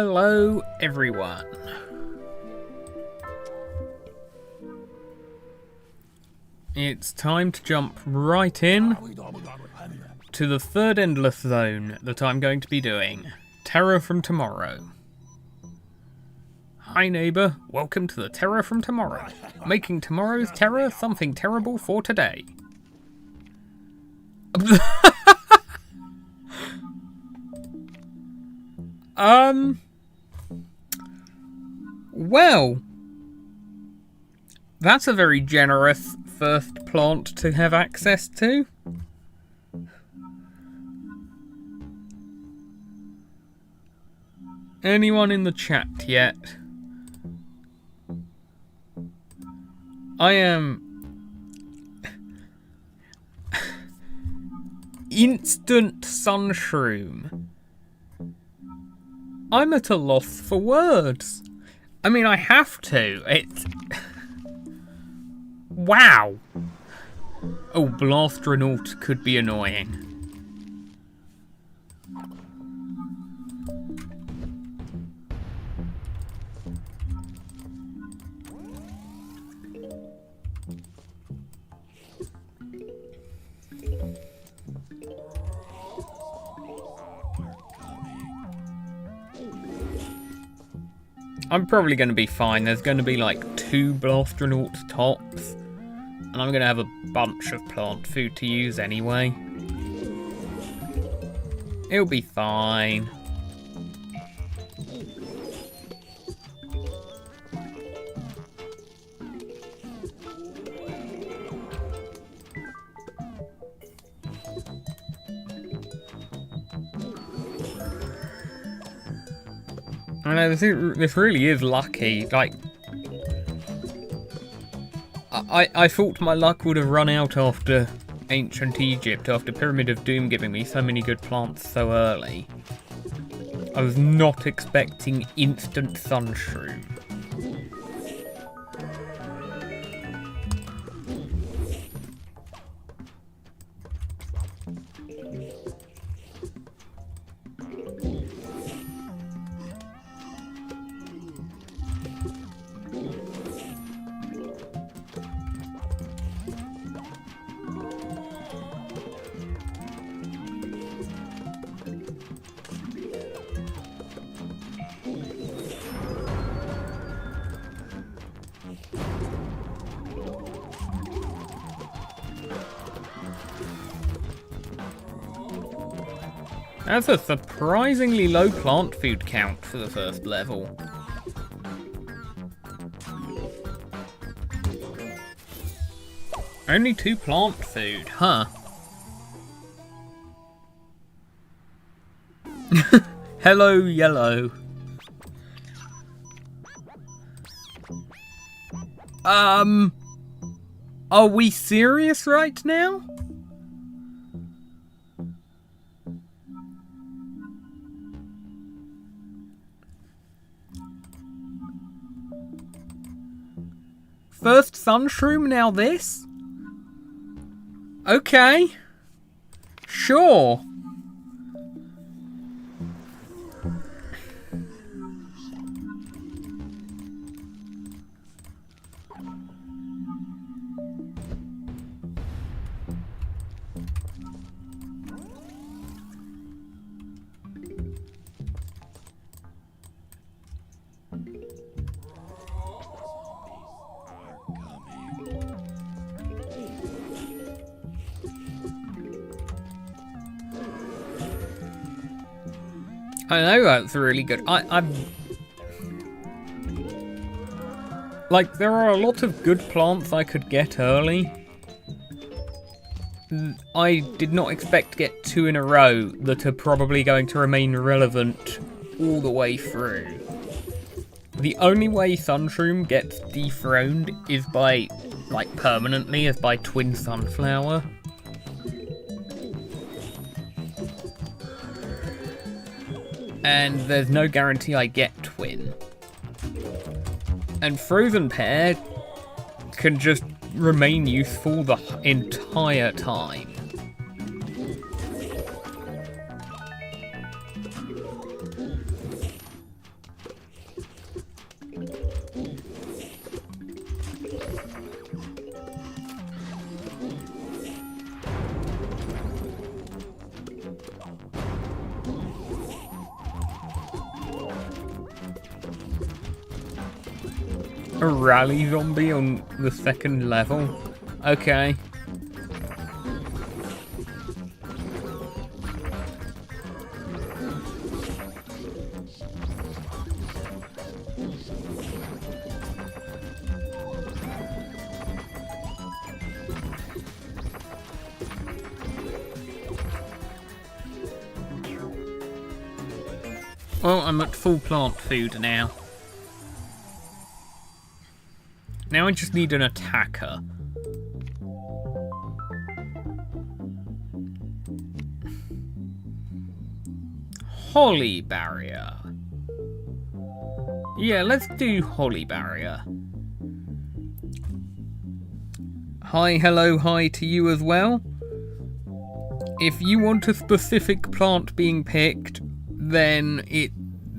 Hello, everyone. It's time to jump right in to the third endless zone that I'm going to be doing. Terror from Tomorrow. Hi neighbour, welcome to the Terror from Tomorrow. Making tomorrow's terror something terrible for today. Well, that's a very generous first plant to have access to. Anyone in the chat yet? I am instant sunshroom. I'm at a loss for words. I mean, I have to. It's... Wow. Oh, Blastronaut could be annoying. I'm probably going to be fine. There's going to be like 2 Blastronauts tops. And I'm going to have a bunch of plant food to use anyway. It'll be fine. I know, this really is lucky. Like, I thought my luck would have run out after Ancient Egypt, after Pyramid of Doom giving me so many good plants so early. I was not expecting instant sunshroom. That's a surprisingly low plant food count for the first level. Only 2 plant food, huh? Hello, yellow. Are we serious right now? First sunshroom, now this? Okay. Sure. I know that's really good. I'm... Like, there are a lot of good plants I could get early. I did not expect to get 2 in a row that are probably going to remain relevant all the way through. The only way Sunshroom gets dethroned is by, like, permanently, is by Twin Sunflower. And there's no guarantee I get Twin. And Frozen Pear can just remain useful the entire time. A rally zombie on the second level? Okay. Well, I'm at full plant food now. Now I just need an attacker. Holly barrier. Yeah, let's do holly barrier. Hi, hello, hi to you as well. If you want a specific plant being picked, then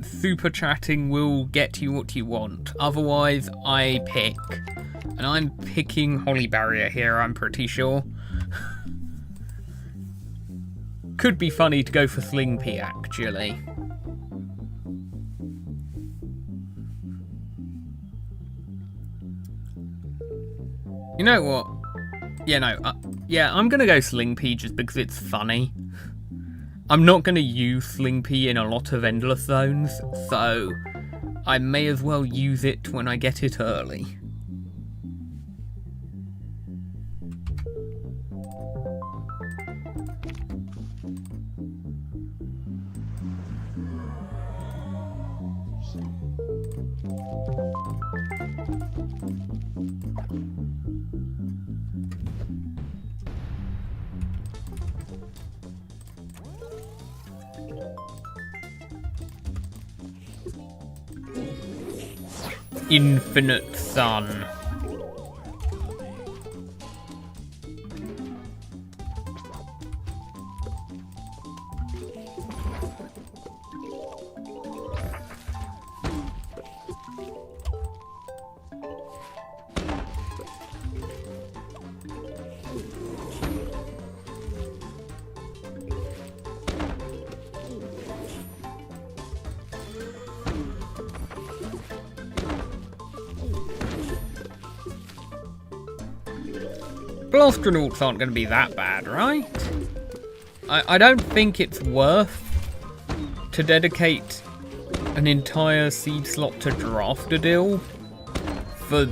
super chatting will get you what you want. Otherwise, I pick. And I'm picking holly barrier here, I'm pretty sure. Could be funny to go for Sling-P, actually. You know what? Yeah, no. Yeah, I'm gonna go Sling-P just because it's funny. I'm not gonna use Sling-P in a lot of endless zones, so I may as well use it when I get it early. Infinite sun. Blastronauts aren't going to be that bad, right? I don't think it's worth to dedicate an entire seed slot to Draftadil for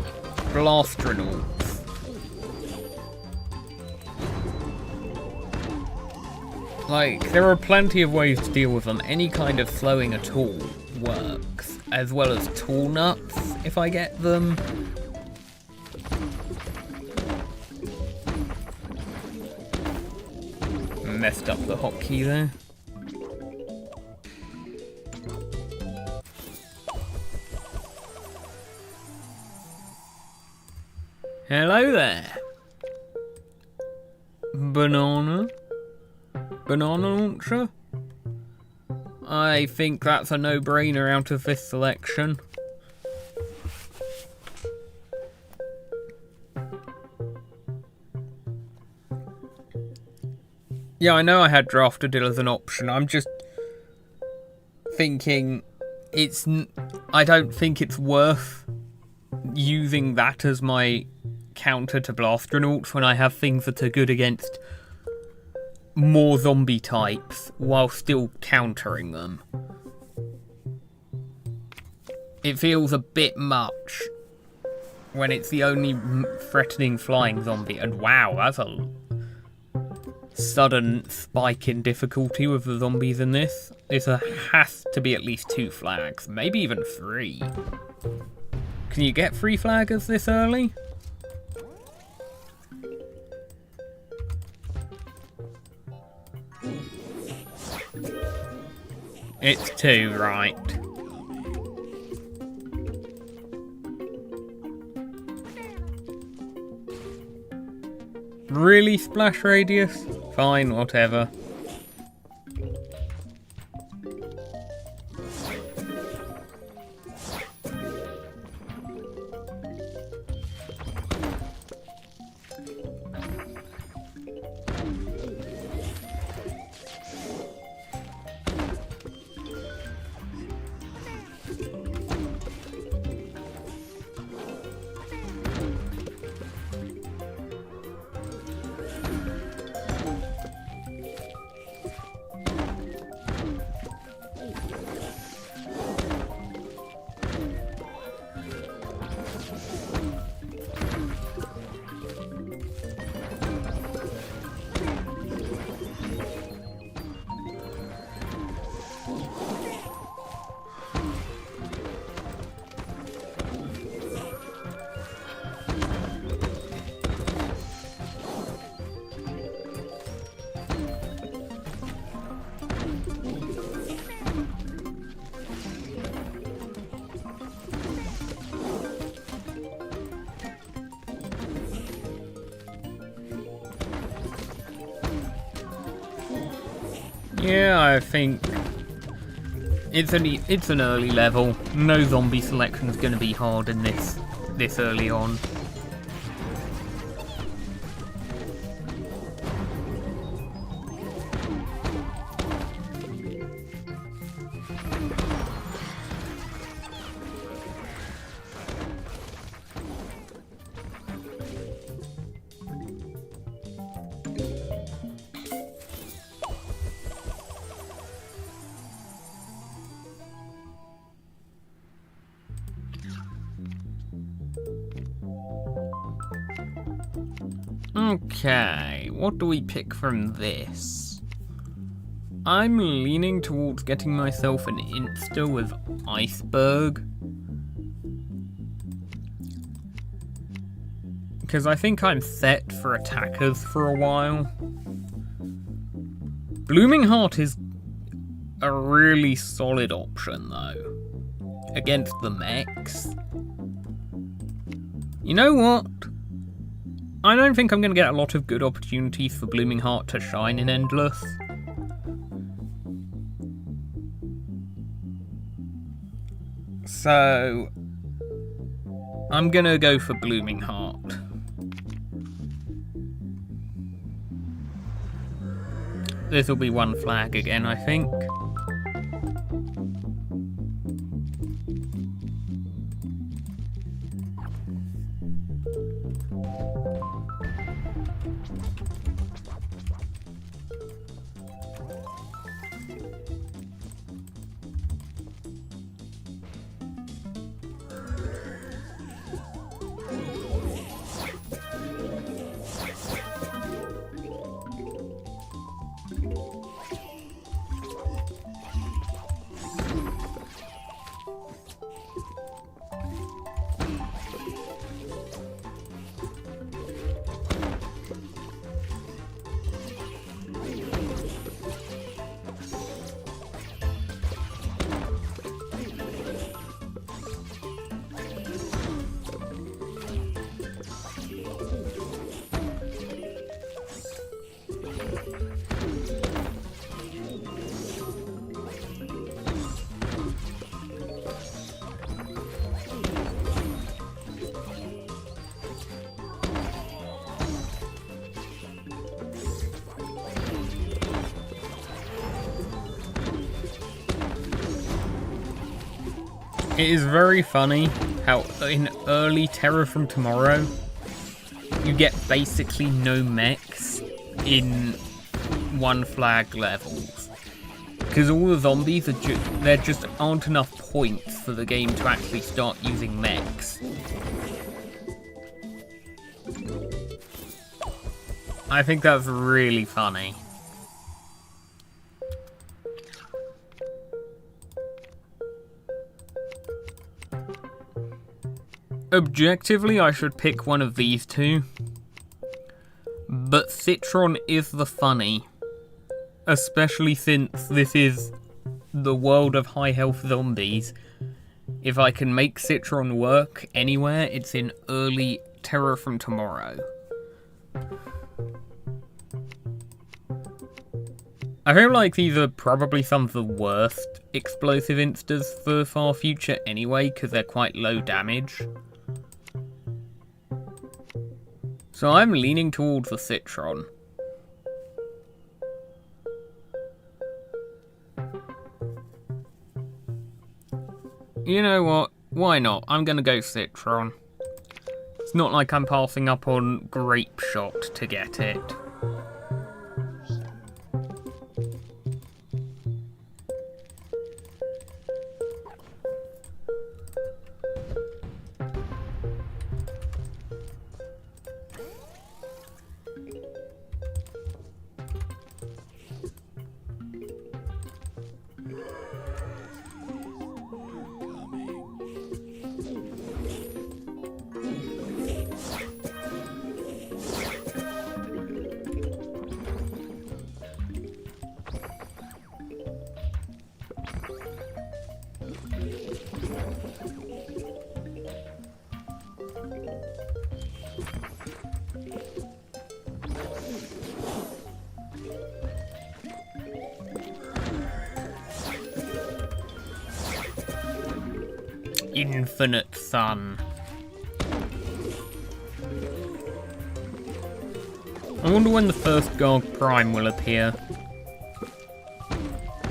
Blastronauts. Like, there are plenty of ways to deal with them. Any kind of slowing at all works, as well as tool nuts if I get them. Messed up the hotkey there. Hello there. Banana launcher? I think that's a no-brainer out of this selection. Yeah, I know I had Draftadil as an option. I'm just thinking I don't think it's worth using that as my counter to Blastronauts when I have things that are good against more zombie types while still countering them. It feels a bit much when it's the only threatening flying zombie. And wow, that's a sudden spike in difficulty with the zombies in this. There has to be at least 2 flags, maybe even 3. Can you get 3 flaggers this early? It's 2, right. Really, splash radius? Fine, whatever. Yeah, I think it's an early level. No zombie selection is going to be hard in this early on. Okay, what do we pick from this? I'm leaning towards getting myself an Insta with Iceberg. Because I think I'm set for attackers for a while. Blooming Heart is a really solid option though. Against the mechs. You know what? I don't think I'm going to get a lot of good opportunities for Blooming Heart to shine in Endless. So I'm going to go for Blooming Heart. This will be one flag again, I think. It is very funny how in early Terror from Tomorrow, you get basically no mechs in one flag levels. Because all the zombies are there just aren't enough points for the game to actually start using mechs. I think that's really funny. Objectively, I should pick one of these two, but Citron is the funny, especially since this is the world of high health zombies. If I can make Citron work anywhere, it's in early Terror from Tomorrow. I feel like these are probably some of the worst explosive instas for Far Future anyway, because they're quite low damage. So I'm leaning towards the Citron. You know what? Why not? I'm gonna go Citron. It's not like I'm passing up on Grape Shot to get it. infinite sun. I wonder when the first Garg Prime will appear.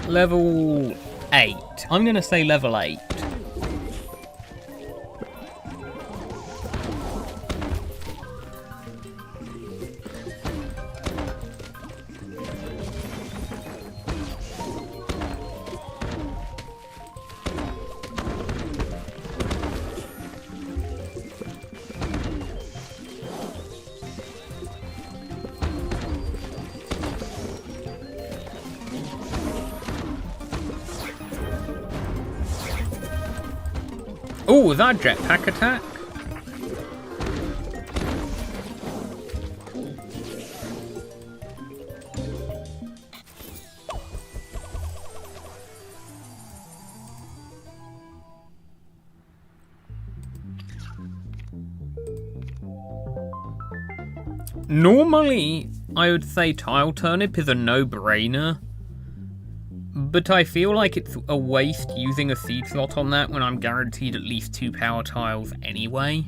Level 8. I'm going to say level 8. Oh, was that a jetpack attack? Normally, I would say Tile Turnip is a no-brainer. But I feel like it's a waste using a seed slot on that when I'm guaranteed at least 2 power tiles anyway.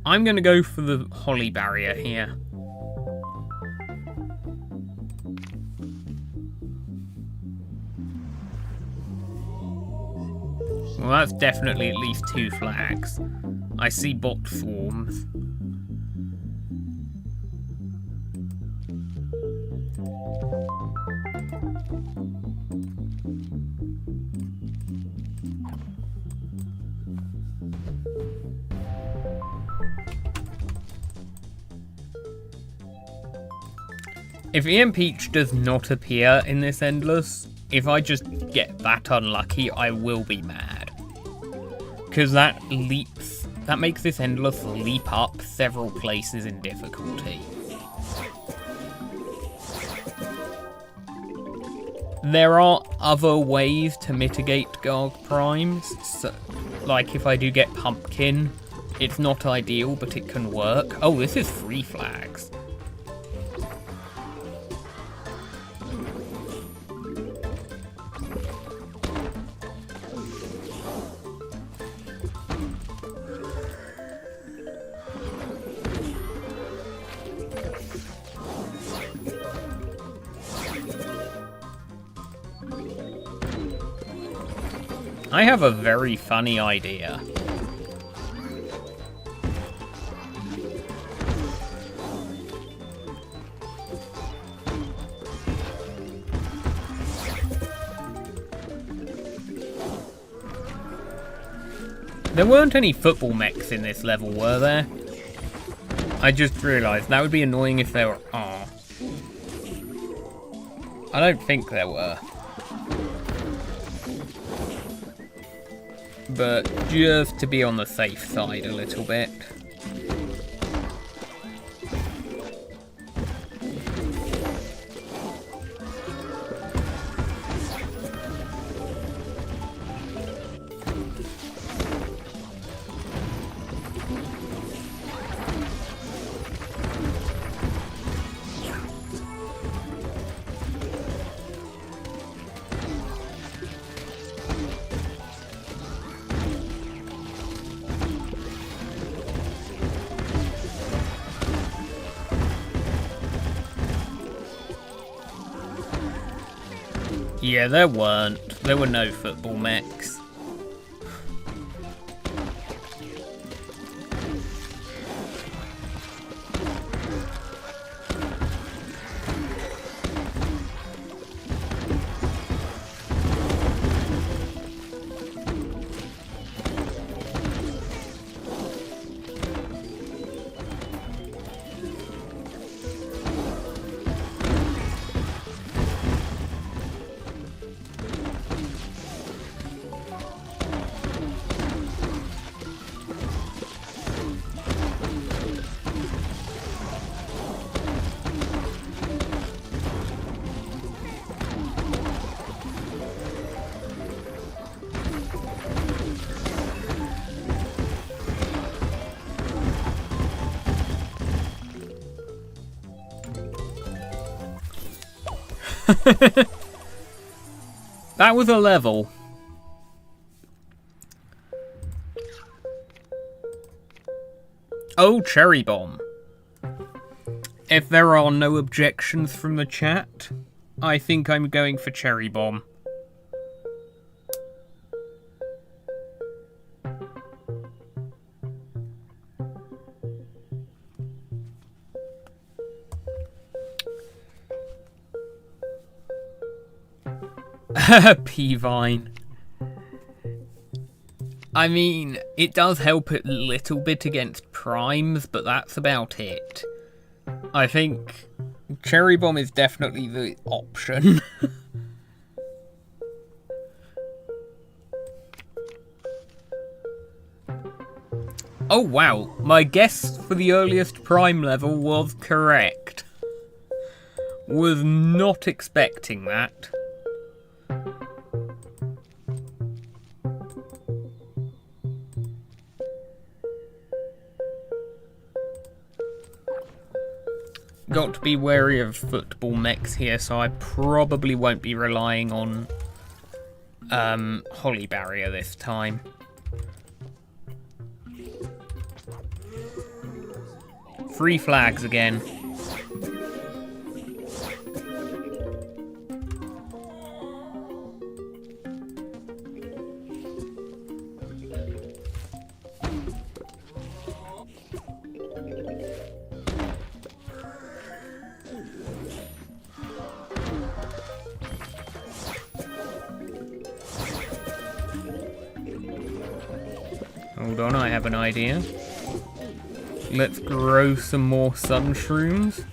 I'm going to go for the Holly Barrier here. Well, that's definitely at least 2 flags. I see bot swarms. If E.M.Peach does not appear in this Endless, if I just get that unlucky, I will be mad. Because that makes this Endless leap up several places in difficulty. There are other ways to mitigate Garg Primes, so, like if I do get Pumpkin, it's not ideal, but it can work. Oh, this is 3 flags. I have a very funny idea. There weren't any football mechs in this level, were there? I just realised that would be annoying if there were. Aw. I don't think there were. But just to be on the safe side a little bit. Yeah, there weren't. There were no football mechs. That was a level. Oh, Cherry Bomb. If there are no objections from the chat, I think I'm going for Cherry Bomb. P-Vine. I mean, it does help a little bit against primes, but that's about it. I think Cherry Bomb is definitely the option. Oh wow, my guess for the earliest prime level was correct. Was not expecting that. Got to be wary of football mechs here, so I probably won't be relying on Holly Barrier this time. Free flags again. Hold on, I have an idea. Let's grow some more sun shrooms.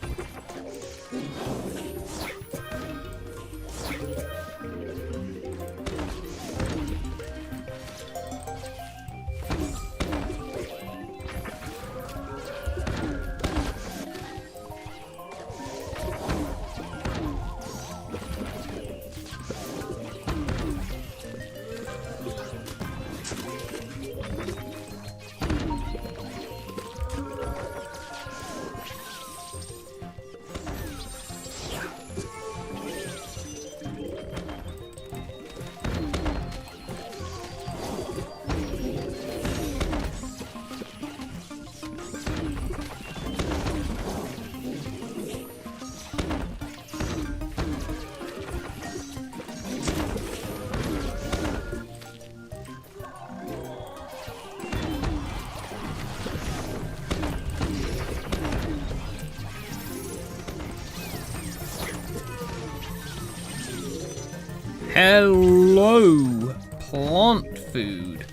Hello, plant food.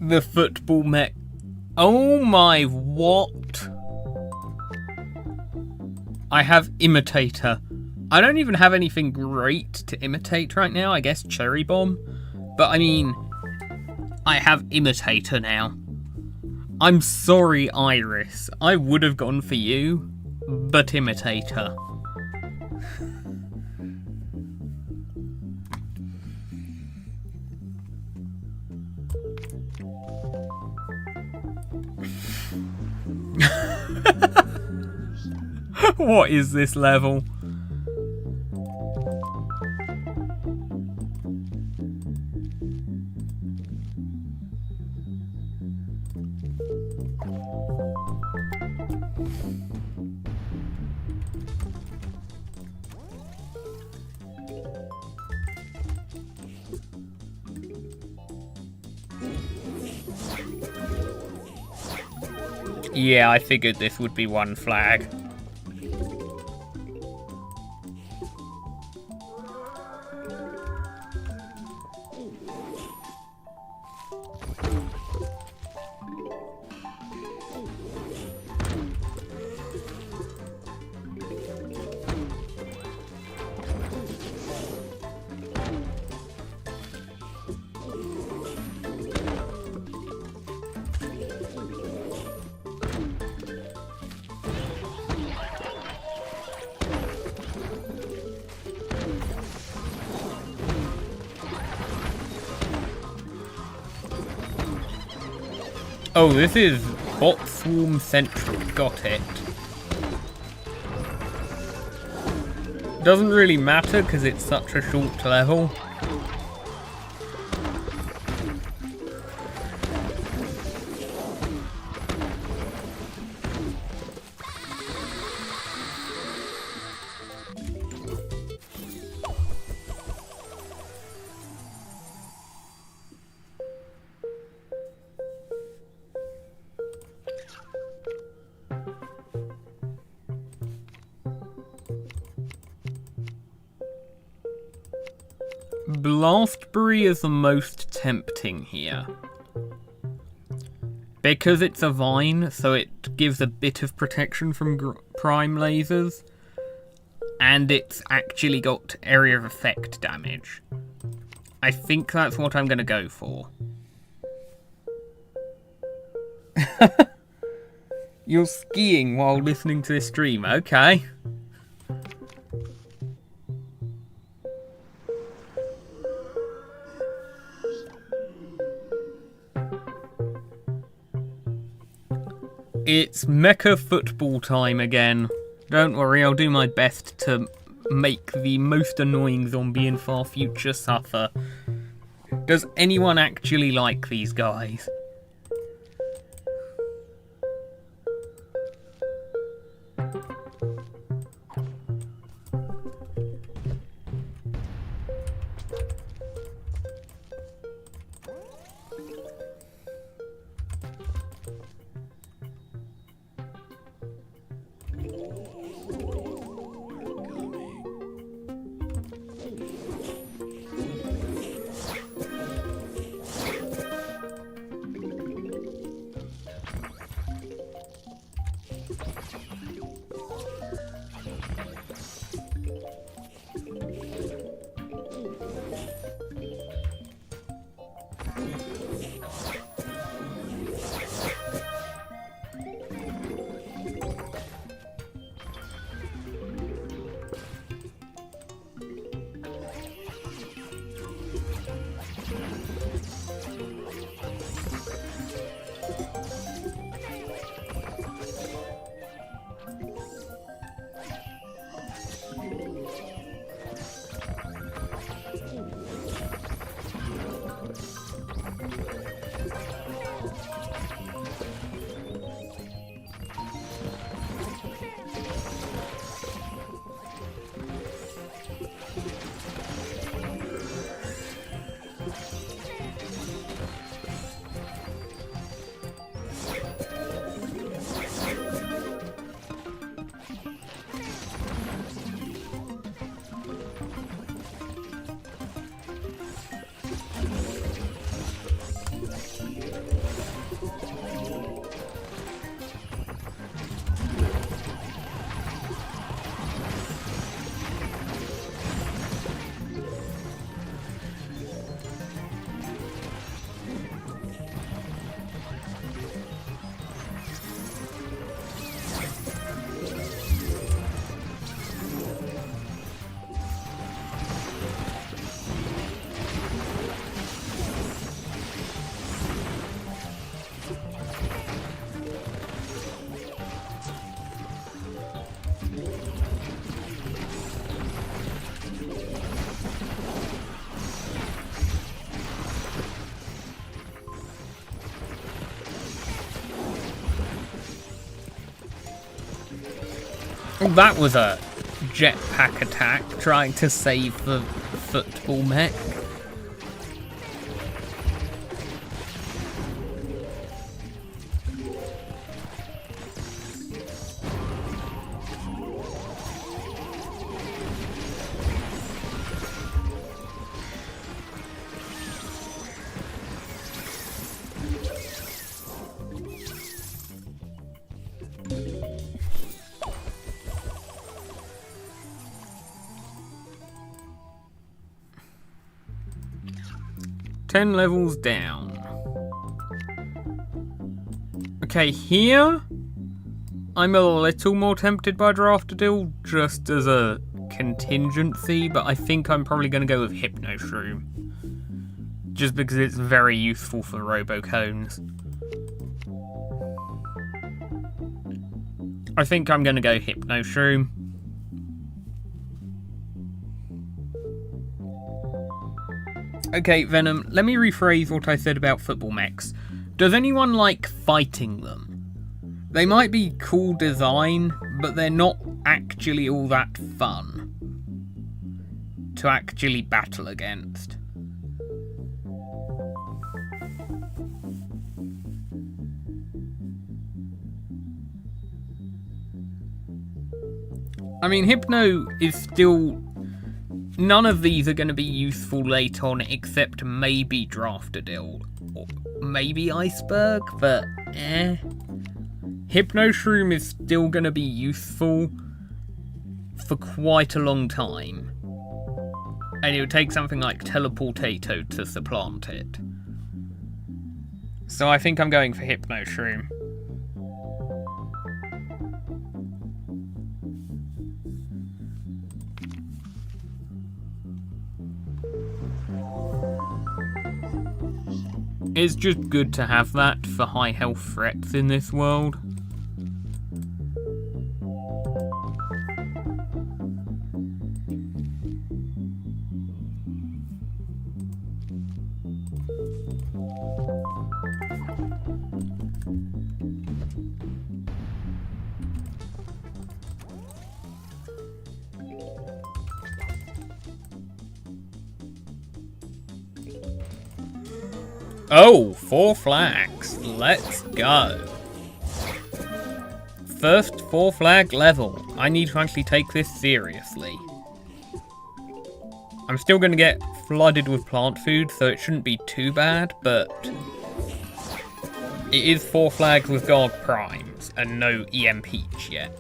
The football mech. Oh my, what? I have Imitator. I don't even have anything great to imitate right now. I guess Cherry Bomb. But I mean, I have Imitator now. I'm sorry, Iris. I would have gone for you, but Imitator. What is this level? Yeah, I figured this would be one flag. Oh, this is Bot Swarm Central. Got it. Doesn't really matter because it's such a short level. Blastberry is the most tempting here. Because it's a vine, so it gives a bit of protection from prime lasers. And it's actually got area of effect damage. I think that's what I'm going to go for. You're skiing while listening to this stream, okay. It's mecha football time again. Don't worry, I'll do my best to make the most annoying zombie in far future suffer. Does anyone actually like these guys? That was a jetpack attack trying to save the football mech. 10 levels down. Okay, here I'm a little more tempted by Draftadil just as a contingency, but I think I'm probably going to go with Hypno Shroom. Just because it's very useful for Robocones. I think I'm going to go Hypno Shroom. Okay, Venom, let me rephrase what I said about football mechs. Does anyone like fighting them? They might be cool design, but they're not actually all that fun to actually battle against. I mean, Hypno is still... None of these are going to be useful late on, except maybe Draftadil. Or maybe Iceberg, but Hypno Shroom is still going to be useful for quite a long time. And it would take something like Teleportato to supplant it. So I think I'm going for Hypno Shroom. It's just good to have that for high health threats in this world. Oh, 4 flags. Let's go. First 4 flag level. I need to actually take this seriously. I'm still going to get flooded with plant food, so it shouldn't be too bad, but it is 4 flags with Garg Primes and no E.M.Peach yet.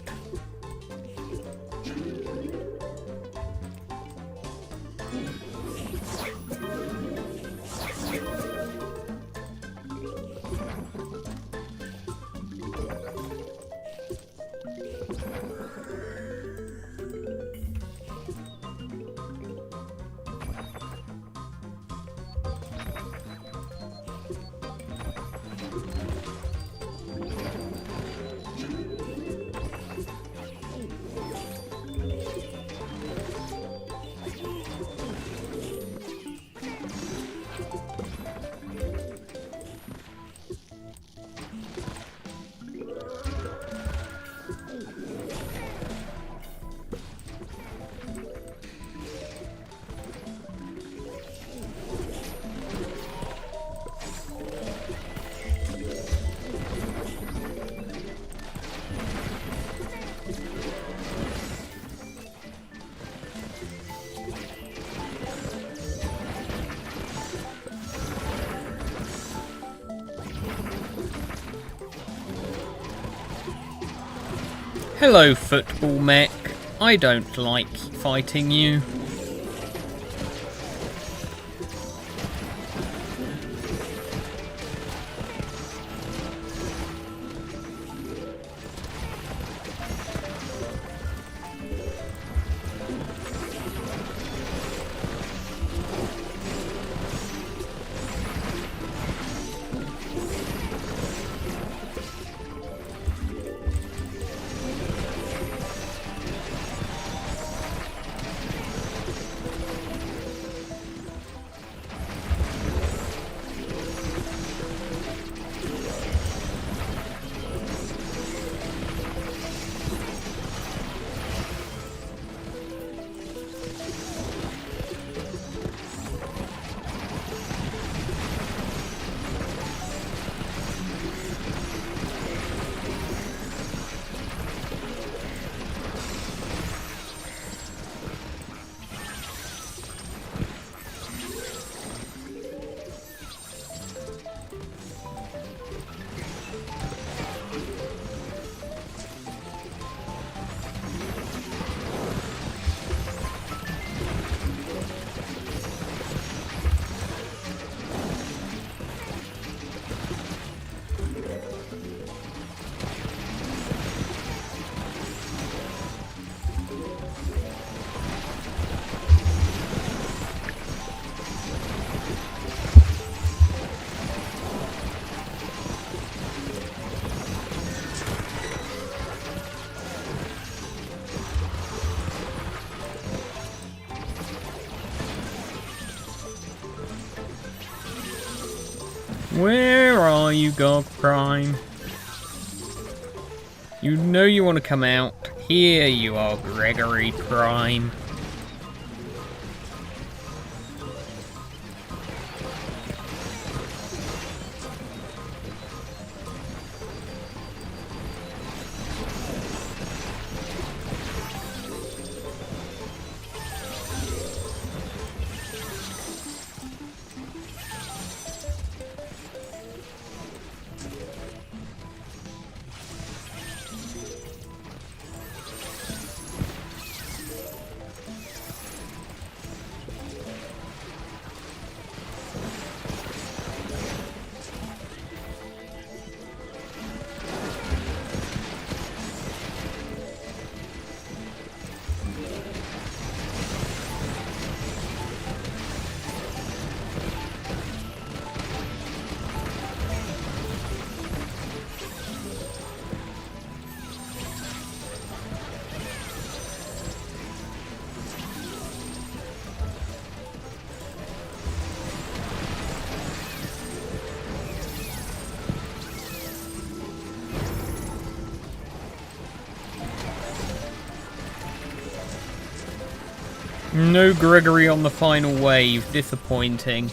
Hello, football mech. I don't like fighting you. Where are you, Garg Prime? You know you want to come out. Here you are, Gregory Prime. No Gregory on the final wave. Disappointing.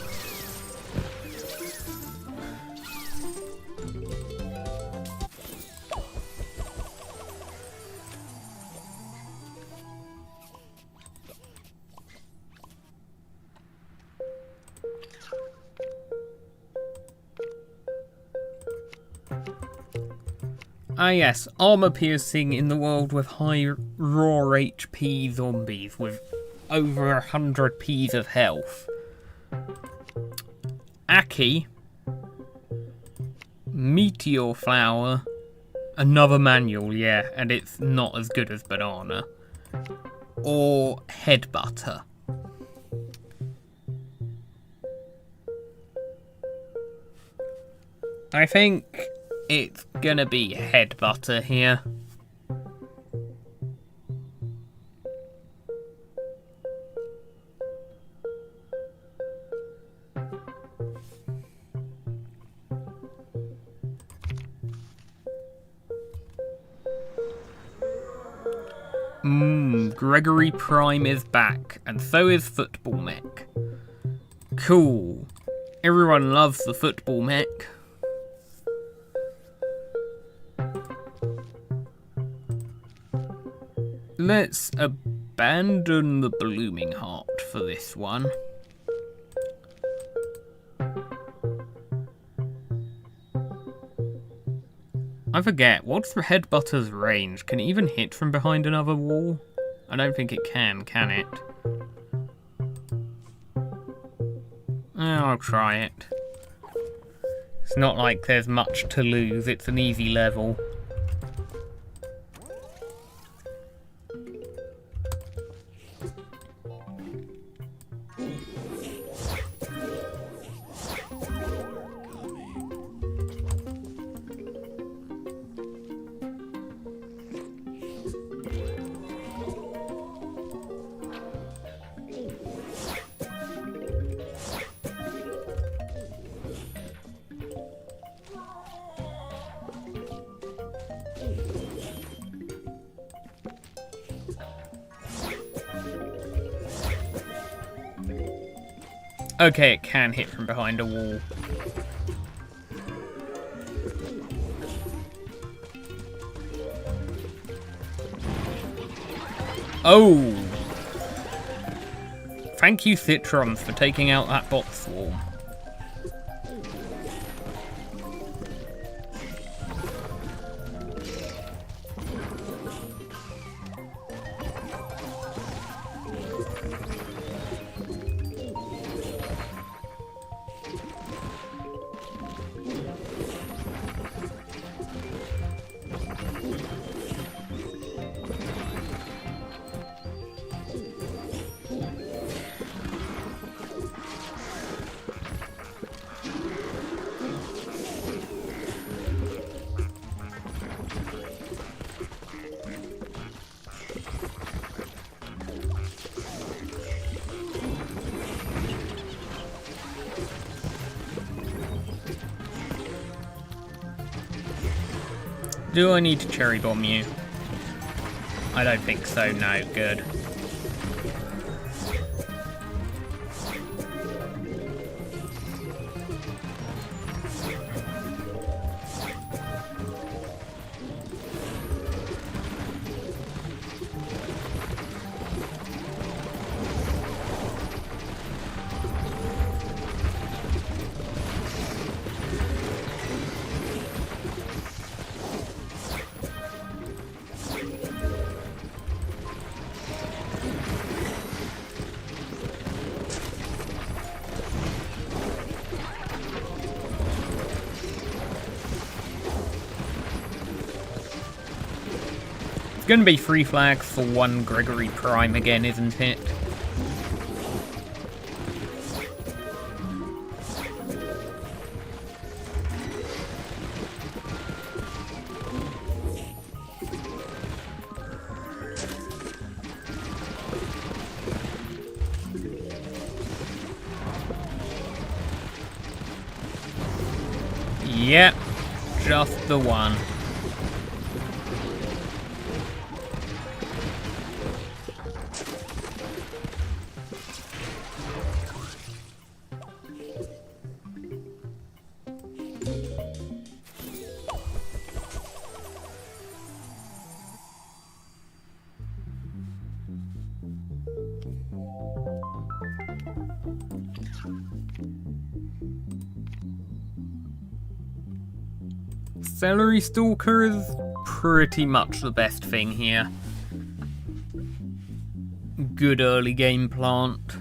Ah yes, armor piercing in the world with high raw HP zombies with over 100 Ps of health. Aki, Meteor Flower, another manual, yeah, and it's not as good as Banana. Or Headbutter. I think it's gonna be Headbutter here. Gregory Prime is back, and so is Football Mech. Cool. Everyone loves the Football Mech. Let's abandon the Blooming Heart for this one. I forget, what's the Headbutter's range? Can it even hit from behind another wall? I don't think it can it? I'll try it. It's not like there's much to lose, it's an easy level. Okay, it can hit from behind a wall. Oh! Thank you, Citrons, for taking out that bot swarm. Do I need to cherry bomb you? I don't think so, no, good. It's gonna be 3 flags for 1 Gregory Prime again, isn't it? Yep, just the one. Celery Stalker is pretty much the best thing here. Good early game plant.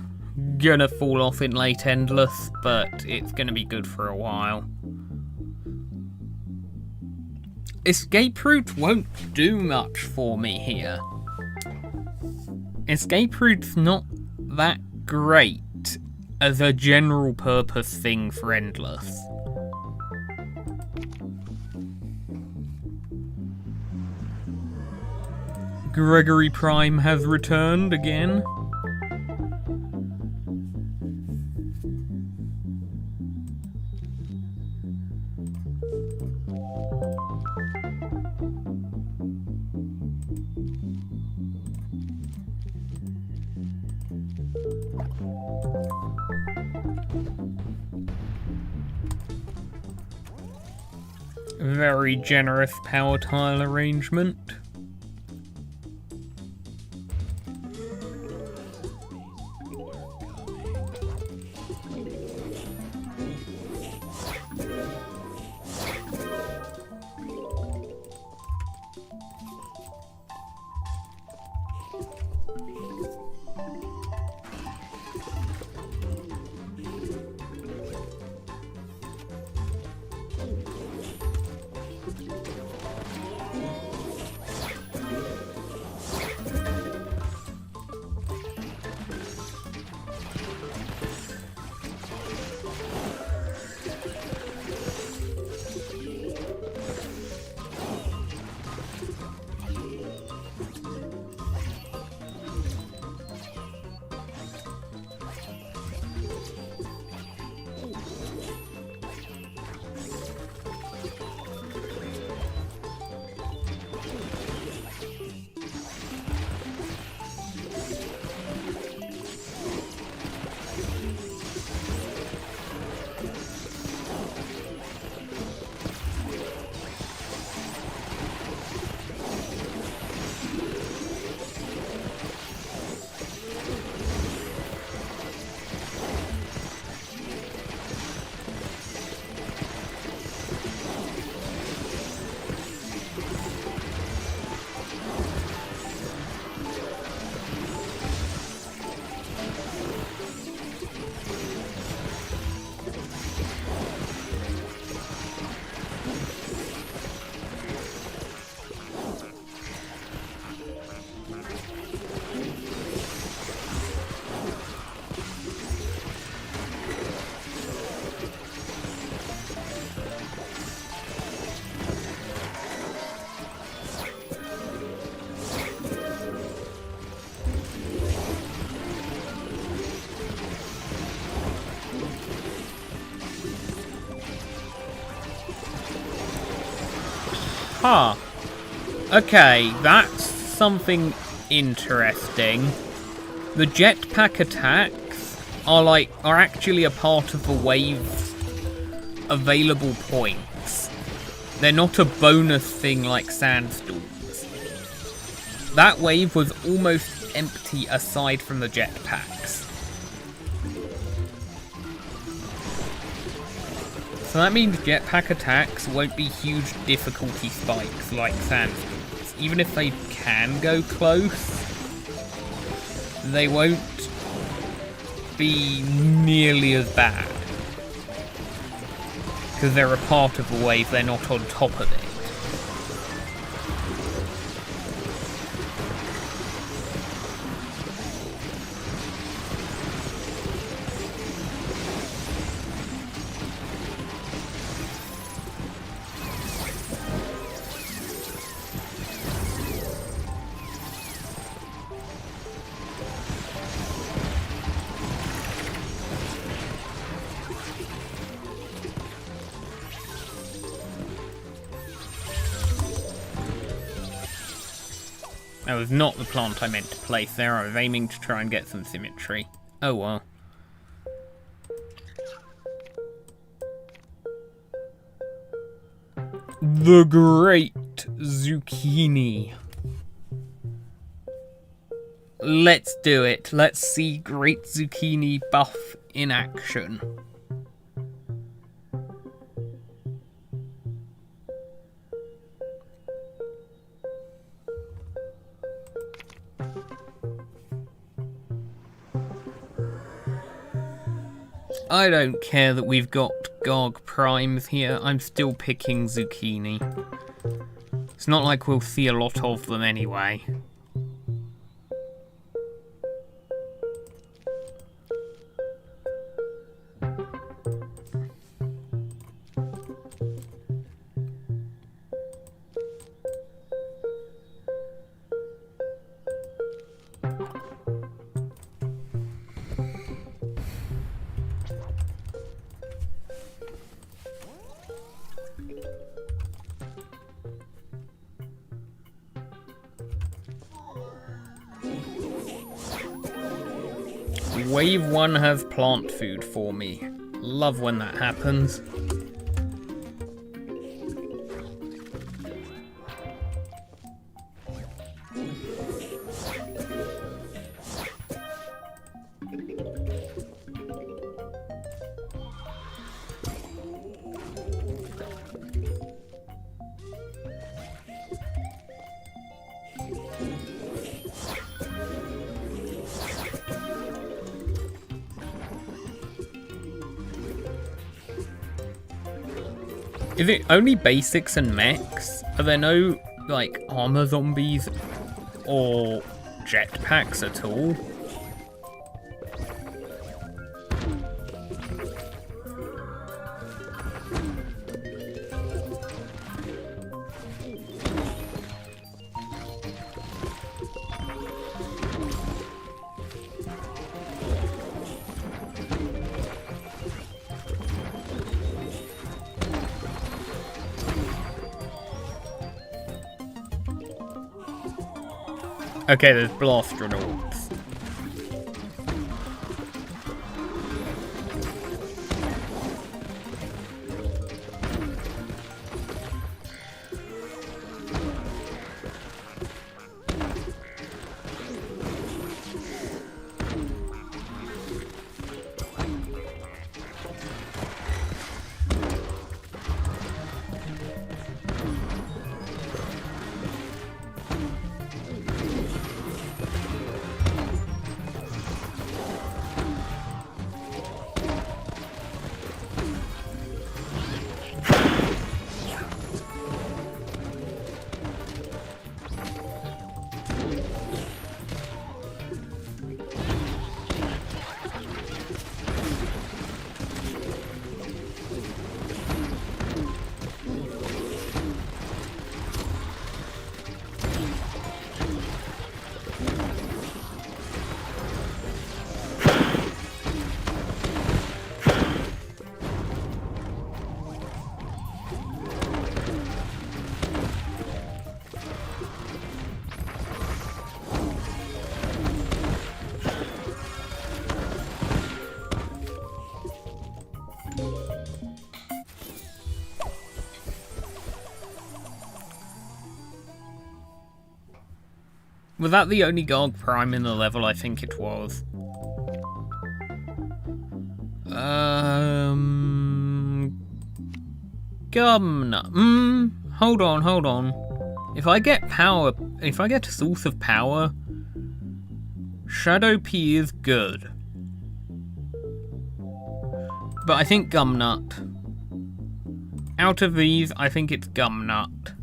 Gonna fall off in late Endless, but it's gonna be good for a while. Escape Route won't do much for me here. Escape Route's not that great as a general purpose thing for Endless. Gregory Prime has returned again. Very generous power tile arrangement. Huh. Okay, that's something interesting. The jetpack attacks are actually a part of the wave's available points. They're not a bonus thing like sandstorms. That wave was almost empty aside from the jetpacks. So that means jetpack attacks won't be huge difficulty spikes like sandstorms. Even if they can go close, they won't be nearly as bad. Because they're a part of the wave, they're not on top of it. That was not the plant I meant to place there. I was aiming to try and get some symmetry. Oh well. The Great Zucchini. Let's do it. Let's see Great Zucchini buff in action. I don't care that we've got Garg Primes here, I'm still picking Zucchini. It's not like we'll see a lot of them anyway. Wave 1 has plant food for me. Love when that happens. Is it only basics and mechs? Are there no, like, armor zombies or jetpacks at all? Okay, there's blastronauts. Was that the only Garg Prime in the level? I think it was. Gumnut. Hold on. If I get a source of power, Shadow P is good. But I think Gumnut. Out of these, I think it's Gumnut.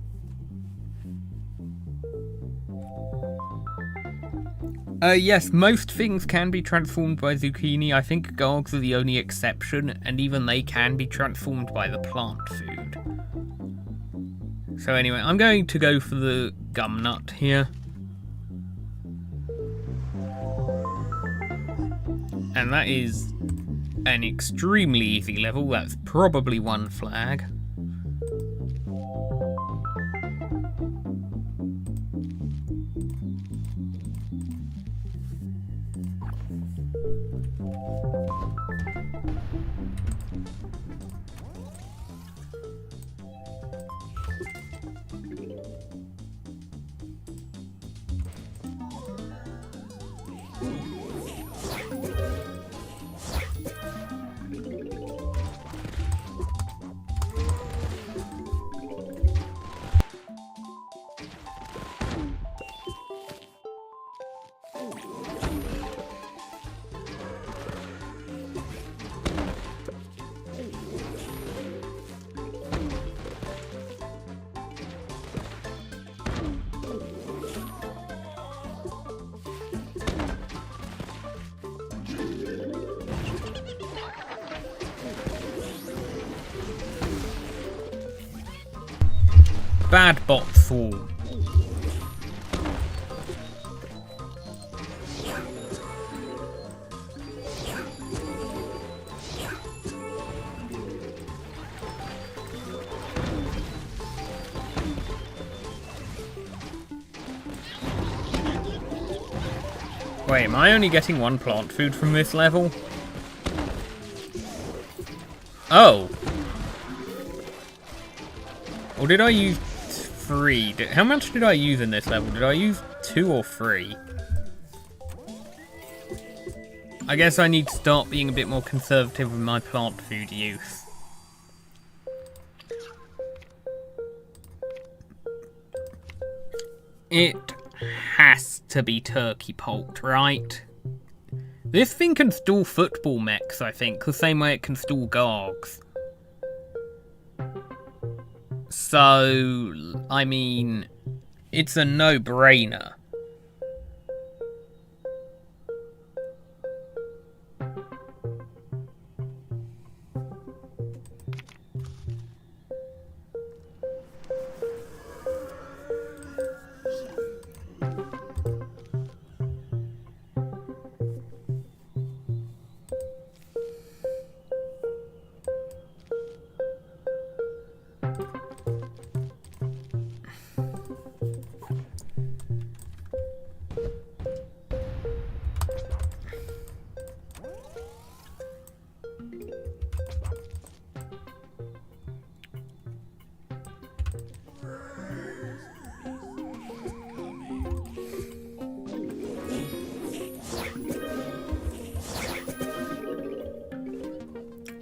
Yes, most things can be transformed by Zucchini. I think Gargs are the only exception, and even they can be transformed by the plant food. So anyway, I'm going to go for the Gumnut here. And that is an extremely easy level. That's probably one flag. Bad bot fall. Wait, am I only getting one plant food from this level? Oh. Or did I use 3? How much did I use in this level? Did I use 2 or 3? I guess I need to start being a bit more conservative with my plant food use. It has to be turkey poult, right? This thing can stall football mechs, I think, the same way it can stall Gargs. So, I mean, it's a no-brainer.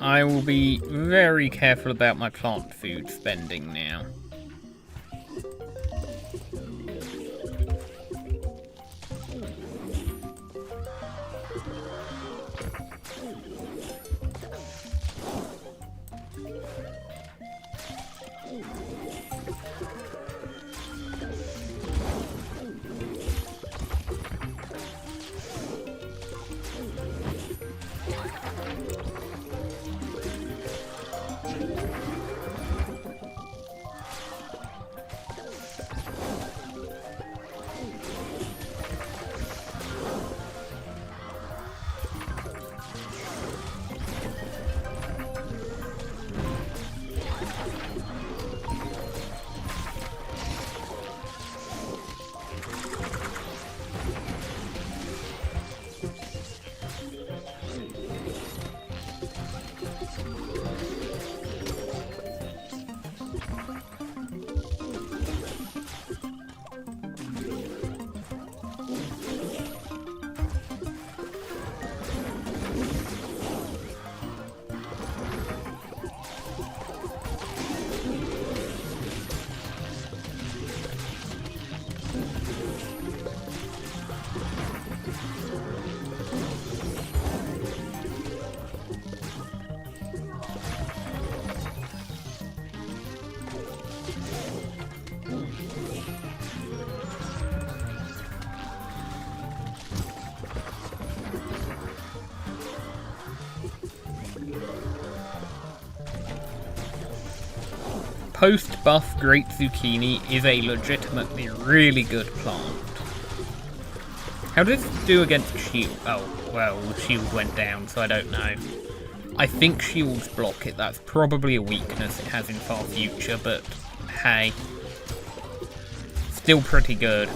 I will be very careful about my plant food spending now. post-buff Great Zucchini is a legitimately really good plant. How does it do against shield? Oh, well, the shield went down, so I don't know. I think shields block it. That's probably a weakness it has in far future, but hey. Still pretty good.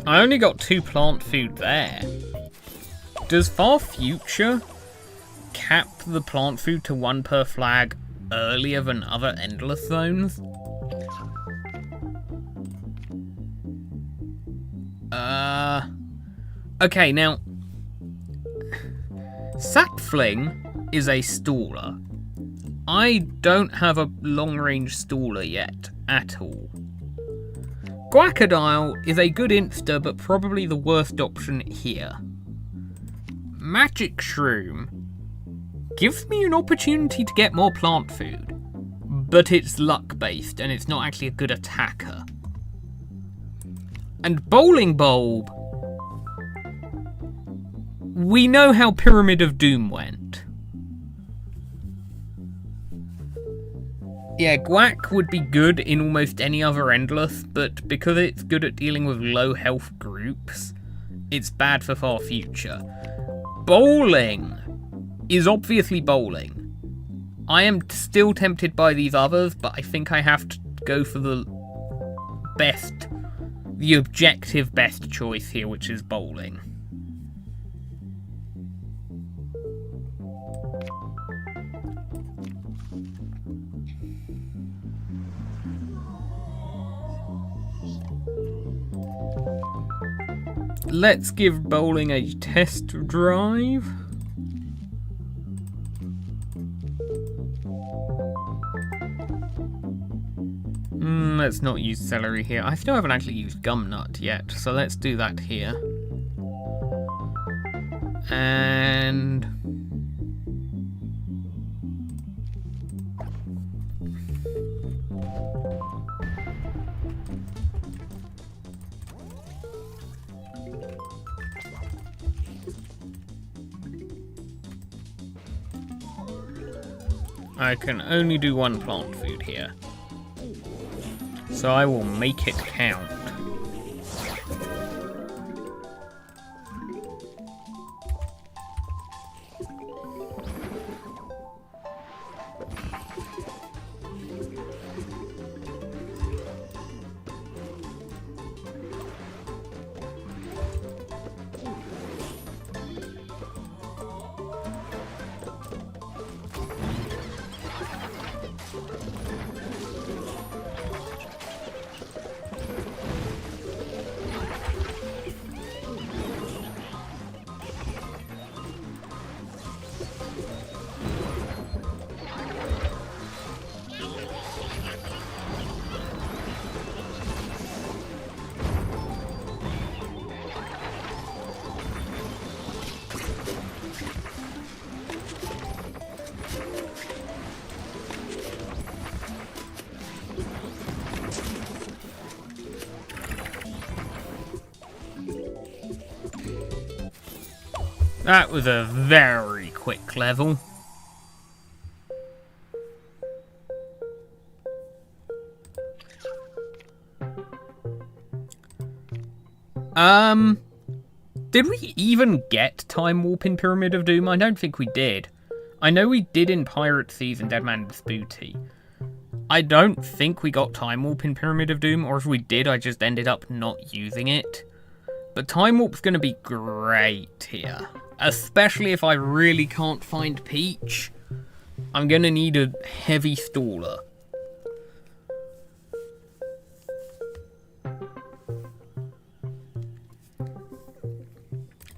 I only got 2 plant food there. Does Far Future cap the plant food to 1 per flag earlier than other Endless Zones? Okay, now... Sapfling is a staller. I don't have a long-range staller yet, at all. Guacodile is a good insta, but probably the worst option here. Magic Shroom gives me an opportunity to get more plant food, but it's luck-based, and it's not actually a good attacker. And Bowling Bulb, we know how Pyramid of Doom went. Yeah, Guac would be good in almost any other Endless, but because it's good at dealing with low health groups, it's bad for Far Future. Bowling is obviously bowling. I am still tempted by these others, but I think I have to go for the objective best choice here, which is bowling. Let's give bowling a test drive. Let's not use celery here. I still haven't actually used gum nut yet, so let's do that here. And... I can only do 1 plant food here. So I will make it count. That was a very quick level. Did we even get Time Warp in Pyramid of Doom? I don't think we did. I know we did in Pirate Seas and Dead Man's Booty. I don't think we got Time Warp in Pyramid of Doom, or if we did, I just ended up not using it. But Time Warp's going to be great here. Especially if I really can't find Peach. I'm going to need a heavy staller.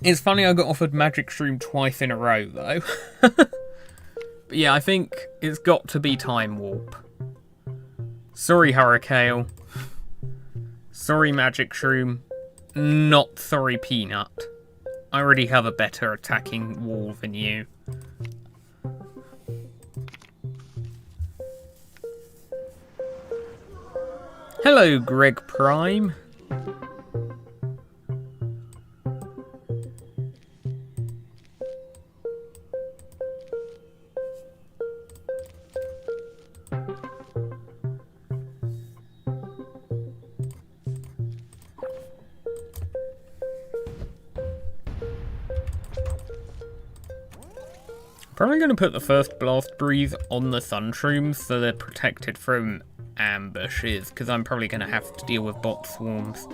It's funny I got offered Magic Shroom twice in a row, though. But yeah, I think it's got to be Time Warp. Sorry, Hurricane. Sorry, Magic Shroom. Not sorry, Peanut. I already have a better attacking wall than you. Hello, Garg Prime. Probably going to put the first Blast Breeze on the Sunshrooms so they're protected from ambushes, because I'm probably going to have to deal with bot swarms.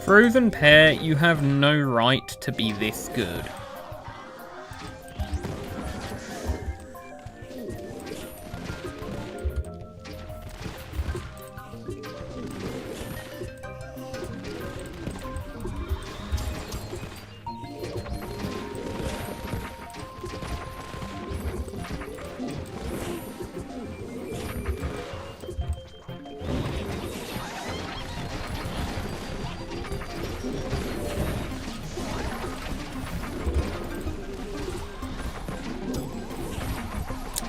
Frozen Pear, you have no right to be this good.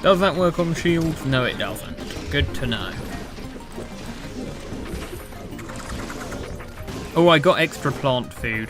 Does that work on shields? No, it doesn't. Good to know. Oh, I got extra plant food.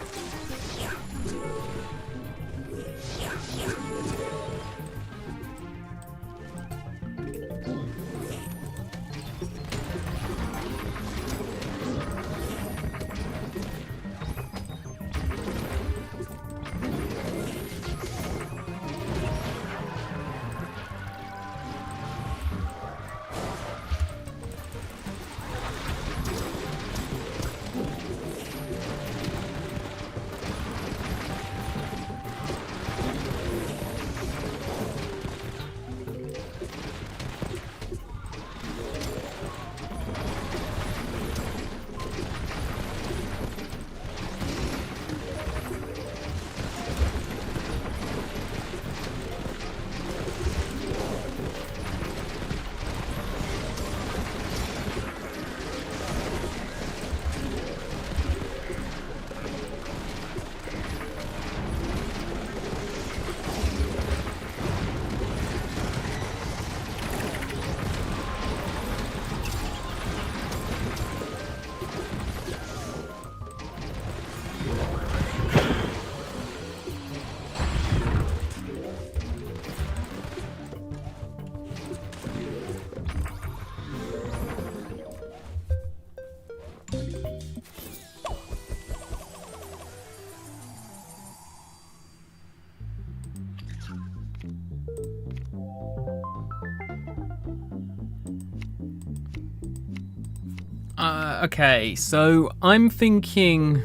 Okay, so I'm thinking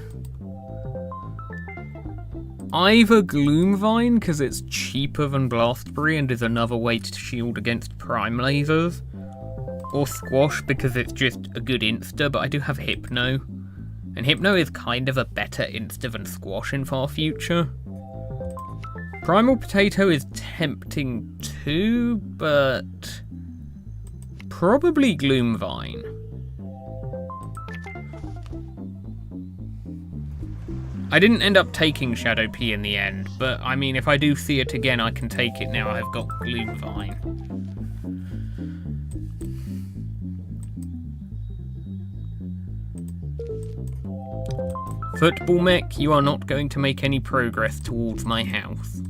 either Gloomvine, because it's cheaper than Blastberry and is another way to shield against prime lasers, or Squash, because it's just a good insta, but I do have Hypno, and Hypno is kind of a better insta than Squash in far future. Primal Potato is tempting too, but probably Gloomvine. I didn't end up taking Shadow P in the end, but I mean, if I do see it again, I can take it now I've got Gloomvine. Football Mech, you are not going to make any progress towards my house.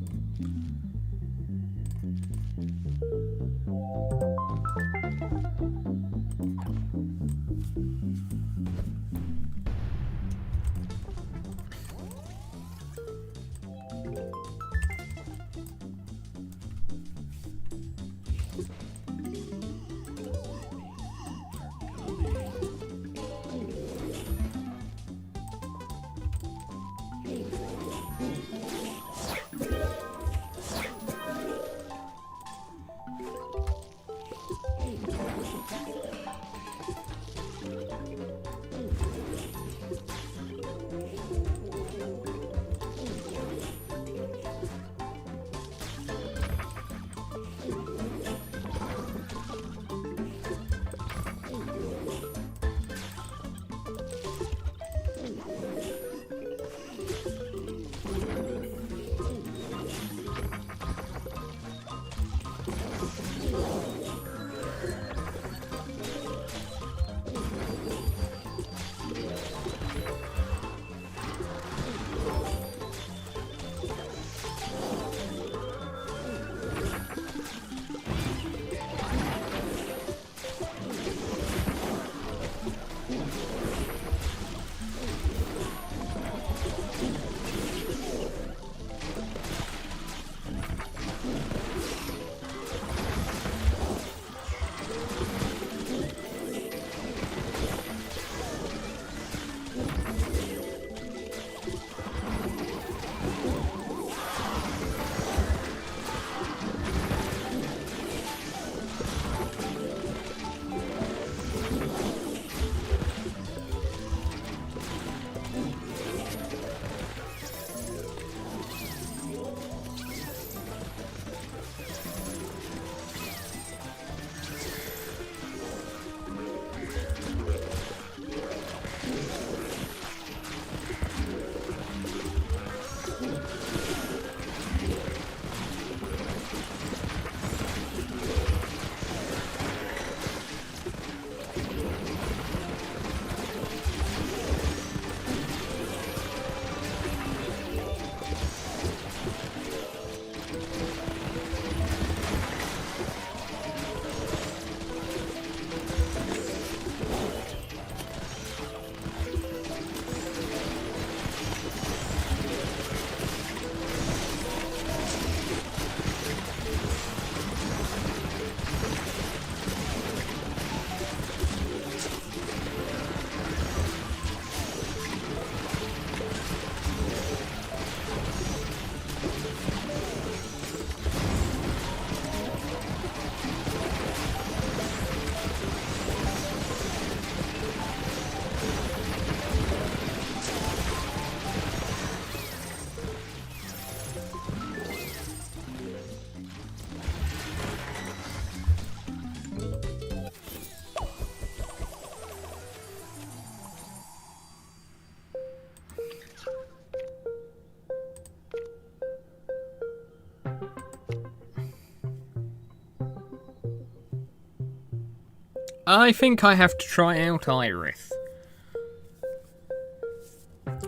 I think I have to try out Iris.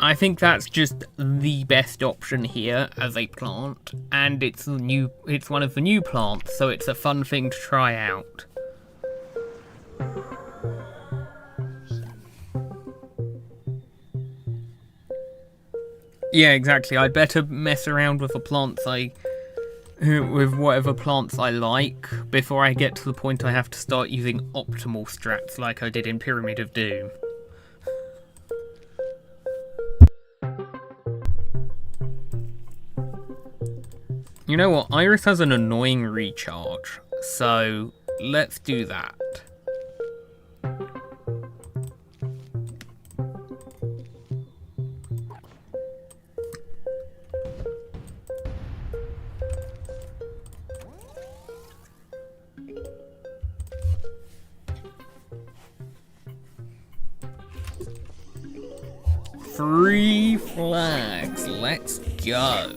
I think that's just the best option here as a plant, and it's one of the new plants, so it's a fun thing to try out. Yeah, exactly. I'd better mess around with the plants with whatever plants I like before I get to the point I have to start using optimal strats like I did in Pyramid of Doom. You know what? Iris has an annoying recharge, so let's do that. Three flags, let's go.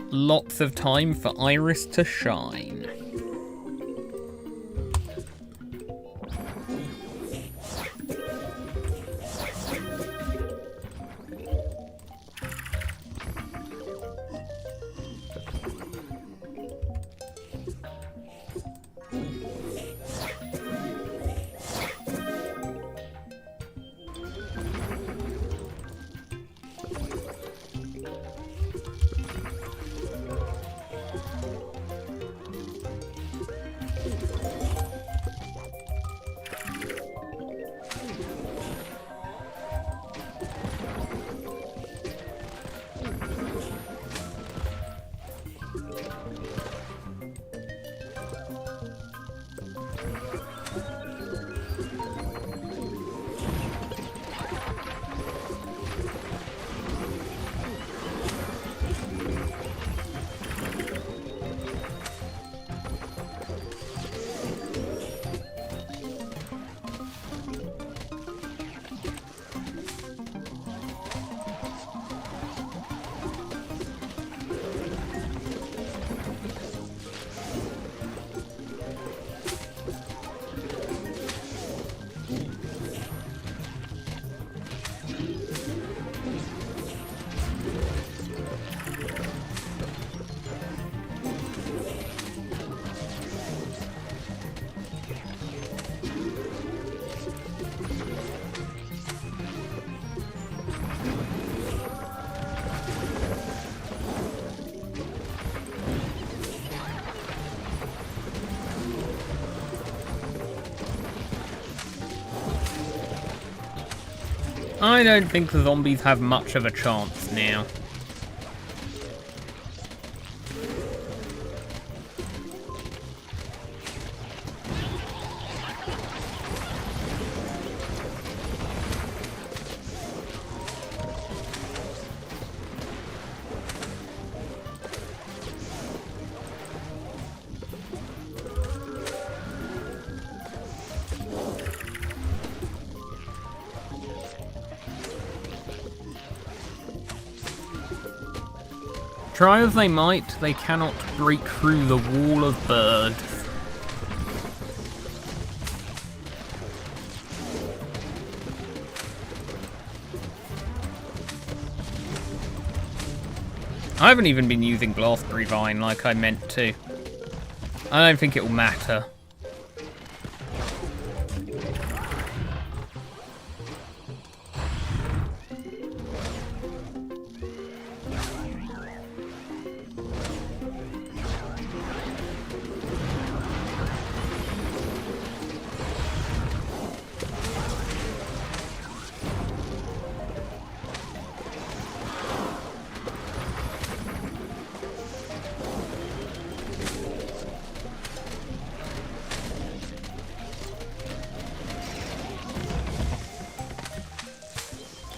Lots of time for Iris to shine. I don't think the zombies have much of a chance now. Try as they might, they cannot break through the wall of birds. I haven't even been using Glassberry Vine like I meant to. I don't think it will matter.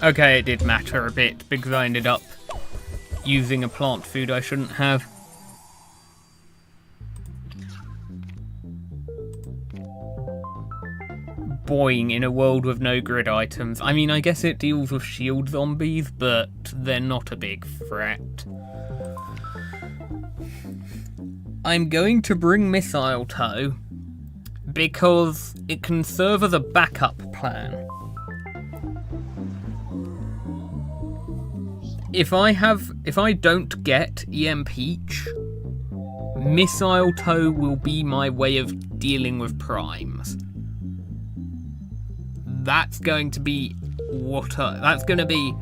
Okay, it did matter a bit, because I ended up using a plant food I shouldn't have. Boing, in a world with no grid items. I mean, I guess it deals with shield zombies, but they're not a big threat. I'm going to bring Missile Toe, because it can serve as a backup plan. If I don't get E.M.Peach, Missile Toe will be my way of dealing with primes. That's going to be that's going to be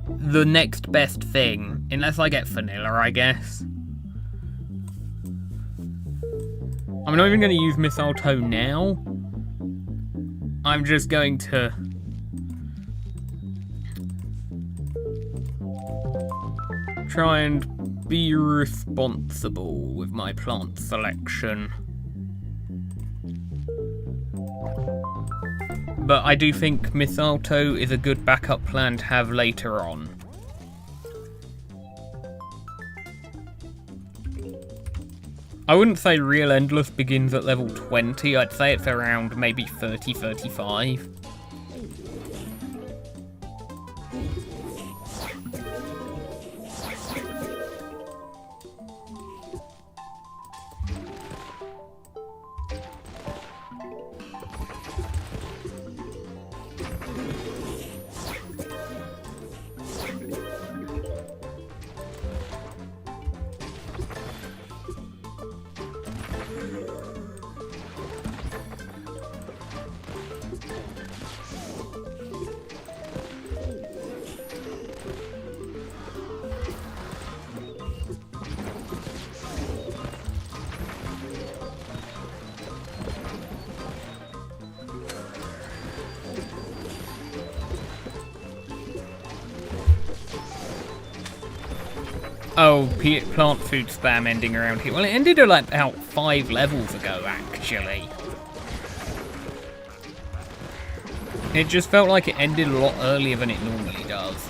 the next best thing, unless I get Fanilla, I guess. I'm not even going to use Missile Toe now. I'm just going to try and be responsible with my plant selection. But I do think Missile Toe is a good backup plan to have later on. I wouldn't say Real Endless begins at level 20, I'd say it's around maybe 30, 35. Oh, plant food spam ending around here. Well, it ended like about 5 levels ago, actually. It just felt like it ended a lot earlier than it normally does.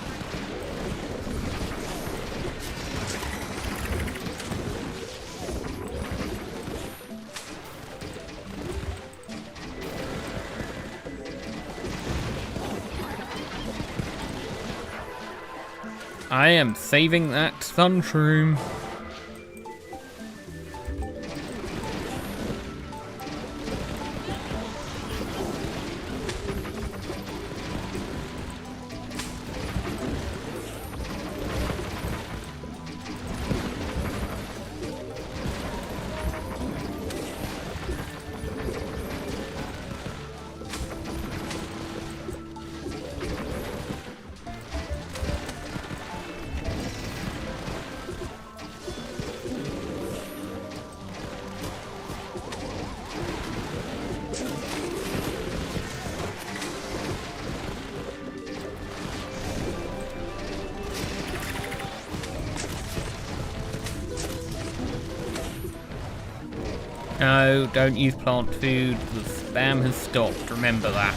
I am saving that sun shroom. No, don't use plant food. The spam has stopped, remember that.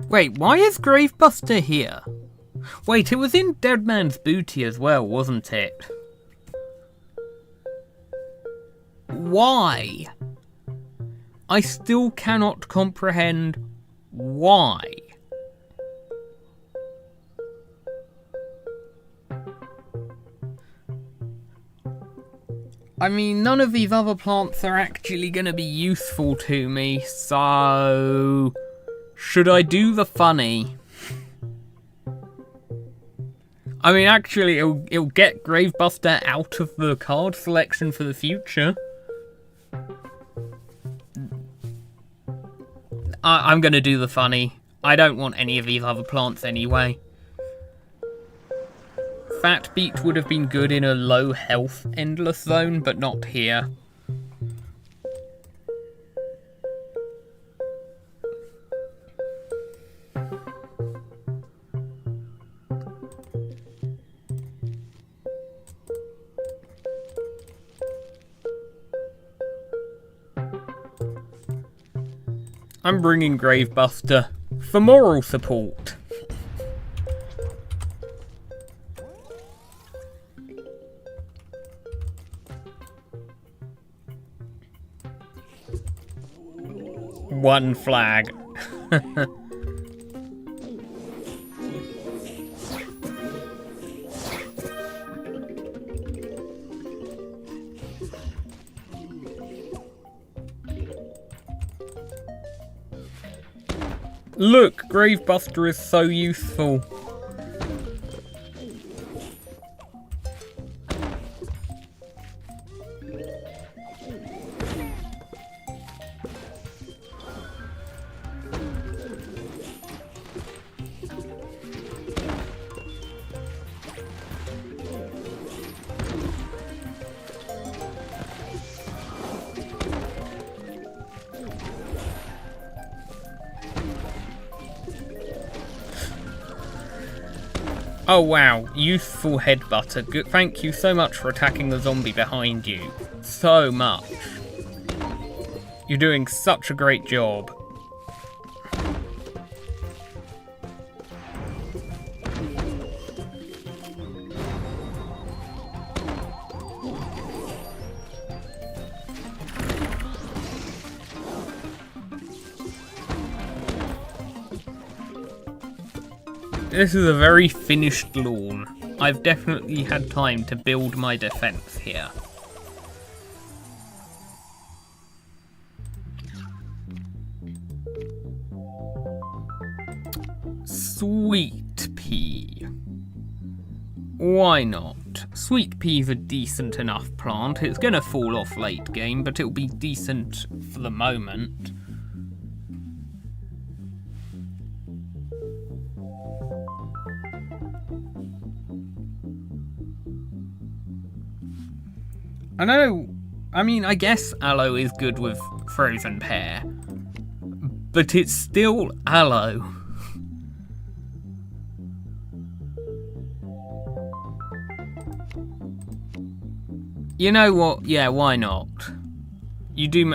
Wait, why is Gravebuster here? Wait, it was in Dead Man's Booty as well, wasn't it? Why? I still cannot comprehend why. I mean, none of these other plants are actually going to be useful to me, so... should I do the funny? I mean, actually, it'll get Gravebuster out of the card selection for the future. I'm gonna do the funny. I don't want any of these other plants anyway. Fat Beet would have been good in a low health endless zone, but not here. I'm bringing Gravebuster for moral support. One flag. Look, Gravebuster is so useful. Oh wow, useful headbutter. Good, thank you so much for attacking the zombie behind you. So much. You're doing such a great job. This is a very finished lawn. I've definitely had time to build my defense here. Sweet pea. Why not? Sweet pea's a decent enough plant. It's gonna fall off late game, but it'll be decent for the moment. I guess aloe is good with frozen pear, but it's still aloe. You know what? Yeah, why not? You do.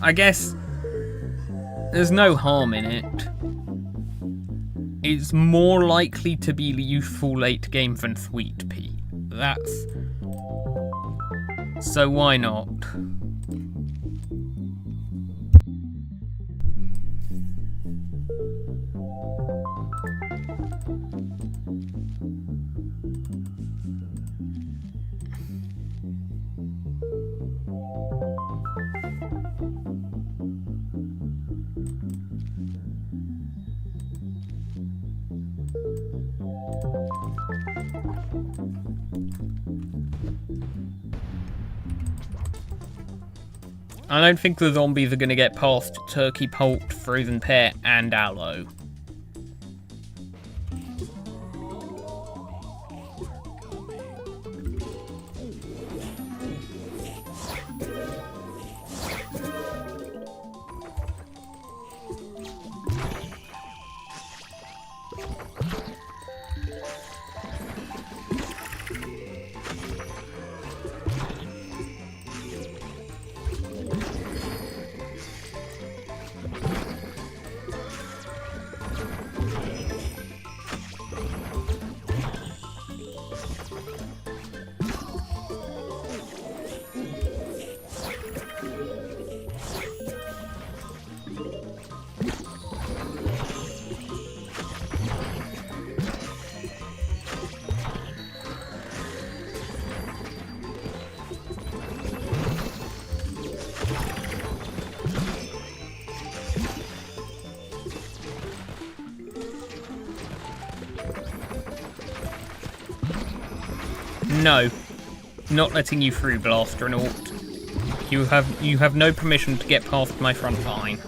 I guess there's no harm in it. It's more likely to be useful late game than sweet pea. That's. So why not? I don't think the zombies are going to get past turkey poult, frozen pear, and aloe. No, not letting you through, Blasternaut. You have no permission to get past my front line.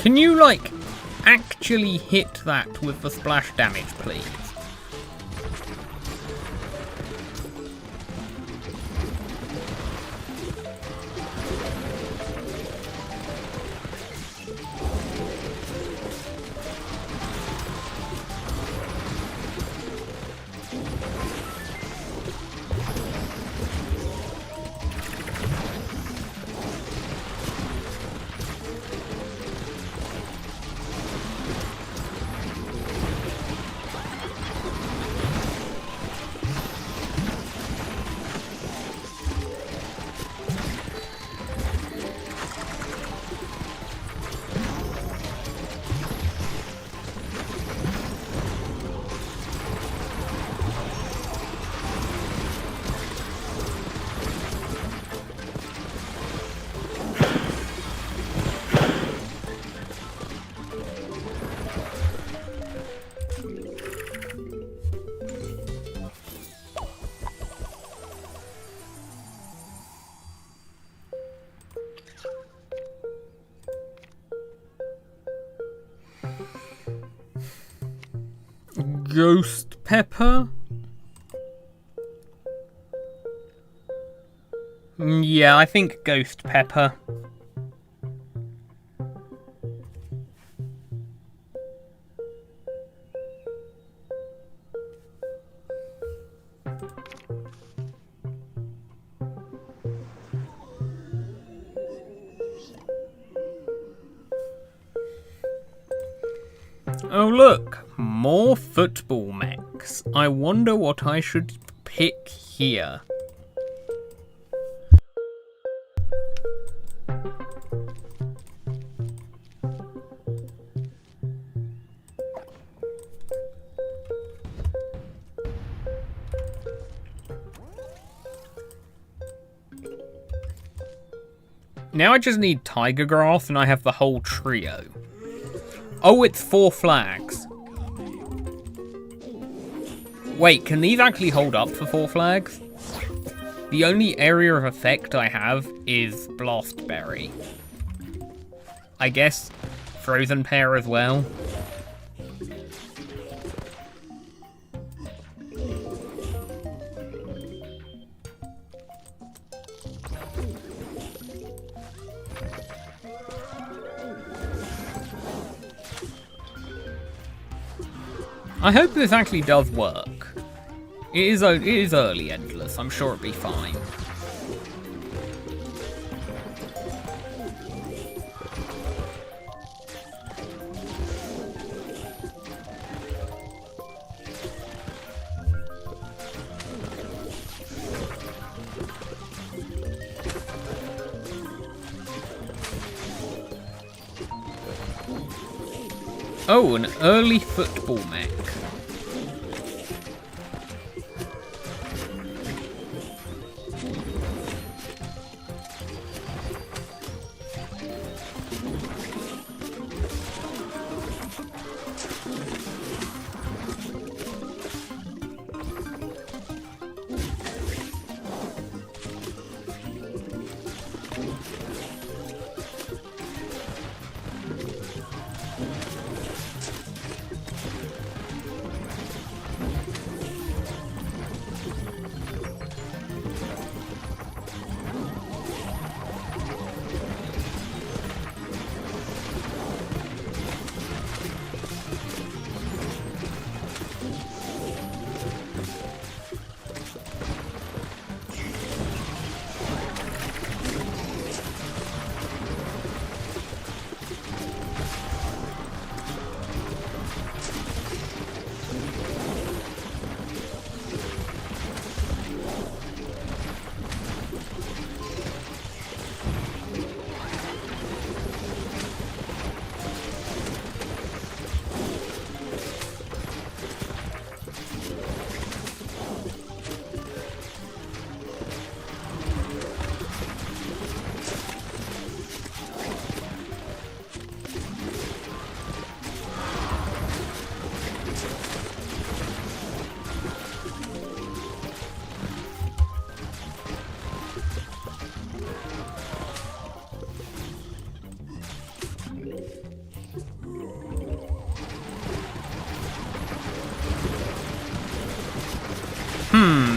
Can you, like, actually hit that with the splash damage, please? Ghost pepper? Yeah, I think ghost pepper. Oh look, more football mechs. I wonder what I should pick here. Now I just need Tiger Grass and I have the whole trio. Oh, it's 4 flags. Wait, can these actually hold up for 4 flags? The only area of effect I have is Blastberry. I guess Frozen Pear as well. I hope this actually does work. It is early endless, I'm sure it'll be fine. Oh, an early football mech.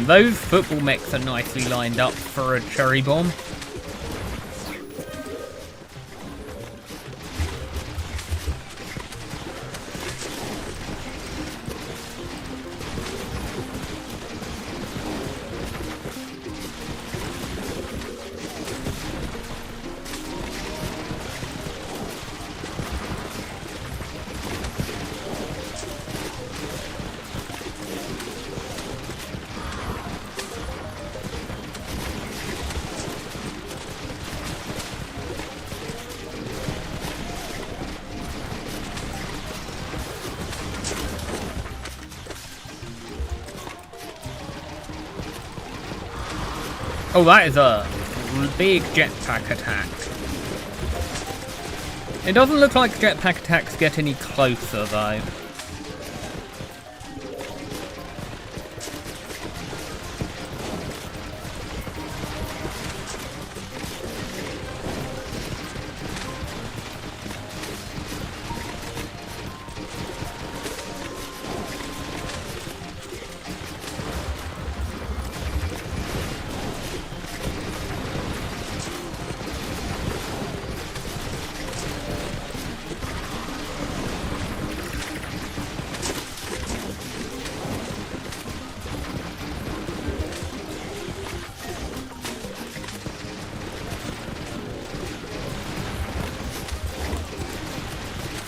Those football mechs are nicely lined up for a cherry bomb. Oh, that is a big jetpack attack. It doesn't look like jetpack attacks get any closer, though.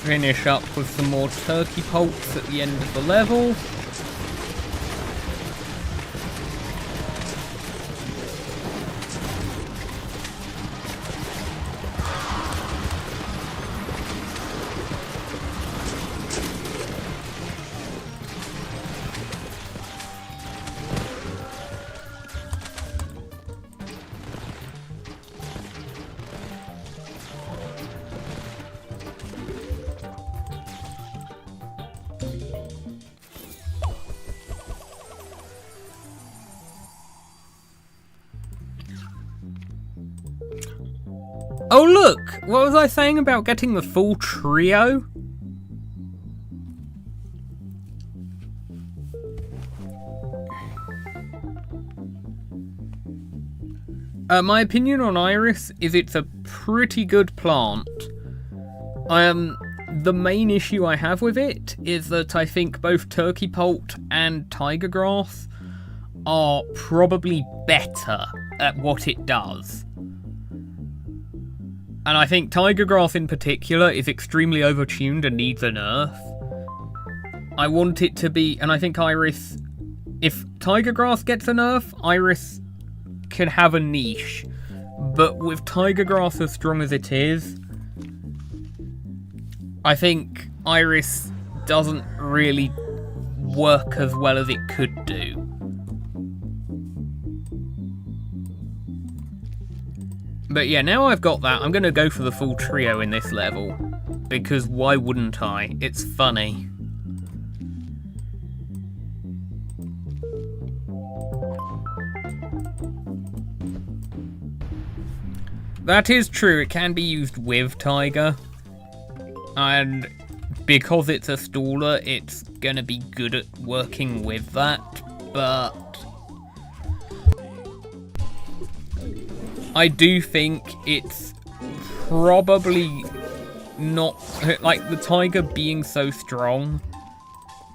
Finish up with some more turkey poults at the end of the level. Oh look! What was I saying about getting the full trio? My opinion on Iris is it's a pretty good plant. The main issue I have with it is that I think both turkey poult and tiger grass are probably better at what it does. And I think tiger grass in particular is extremely overtuned and needs a nerf. I want it to be, and I think Iris, if tiger grass gets a nerf, Iris can have a niche. But with tiger grass as strong as it is, I think Iris doesn't really work as well as it could do. But yeah, now I've got that, I'm going to go for the full trio in this level. Because why wouldn't I? It's funny. That is true, it can be used with Tiger. And because it's a staller, it's going to be good at working with that. But I do think it's probably not, like, the tiger being so strong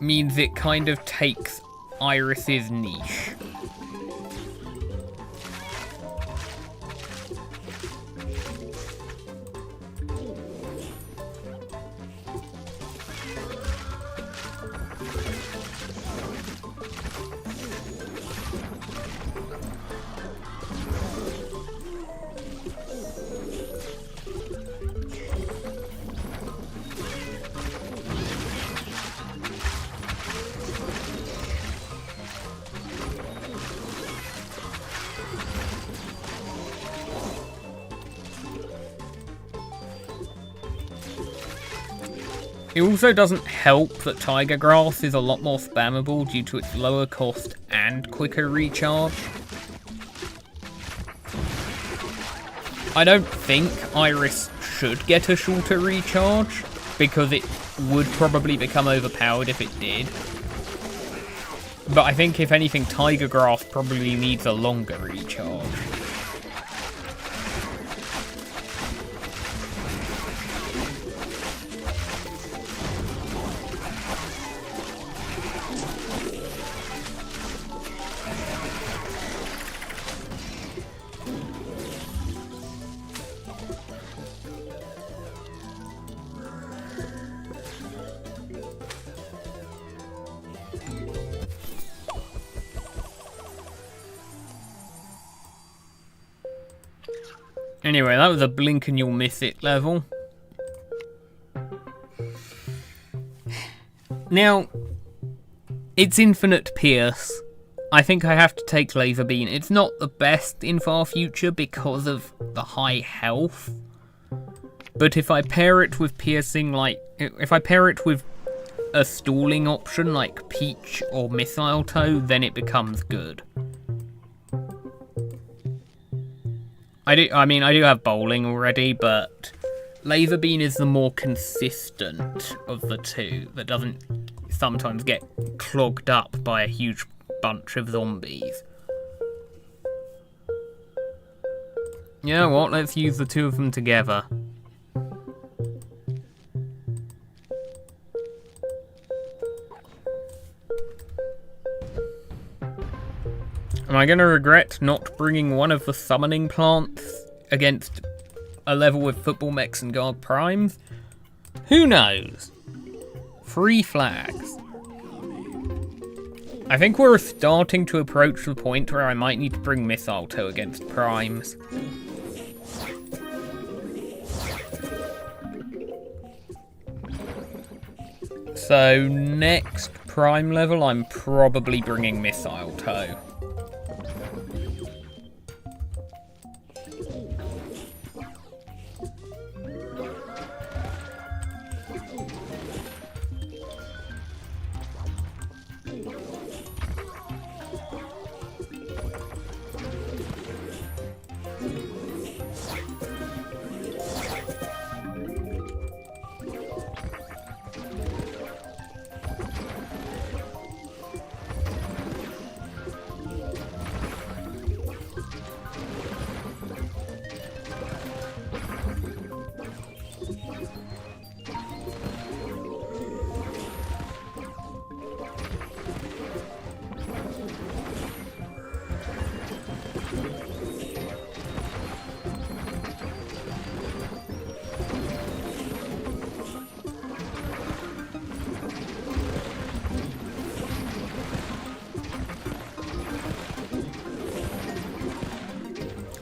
means it kind of takes Iris's niche. It also doesn't help that Tiger Grass is a lot more spammable due to its lower cost and quicker recharge. I don't think Iris should get a shorter recharge, because it would probably become overpowered if it did. But I think if anything, Tiger Grass probably needs a longer recharge. Anyway, that was a blink and you'll miss it level. Now, it's Infinite Pierce. I think I have to take Laser Beam. It's not the best in Far Future because of the high health. But if I pair it with piercing, like, if I pair it with a stalling option like Peach or Missile Toe, then it becomes good. I do have bowling already, but Laser Beam is the more consistent of the two that doesn't sometimes get clogged up by a huge bunch of zombies. You know what, let's use the two of them together. Am I going to regret not bringing one of the summoning plants against a level with football mechs and Garg Primes? Who knows? 3 flags. I think we're starting to approach the point where I might need to bring Missile Toe against Primes. So next Prime level, I'm probably bringing Missile Toe.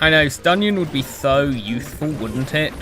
I know, Stunyon would be so useful, wouldn't it?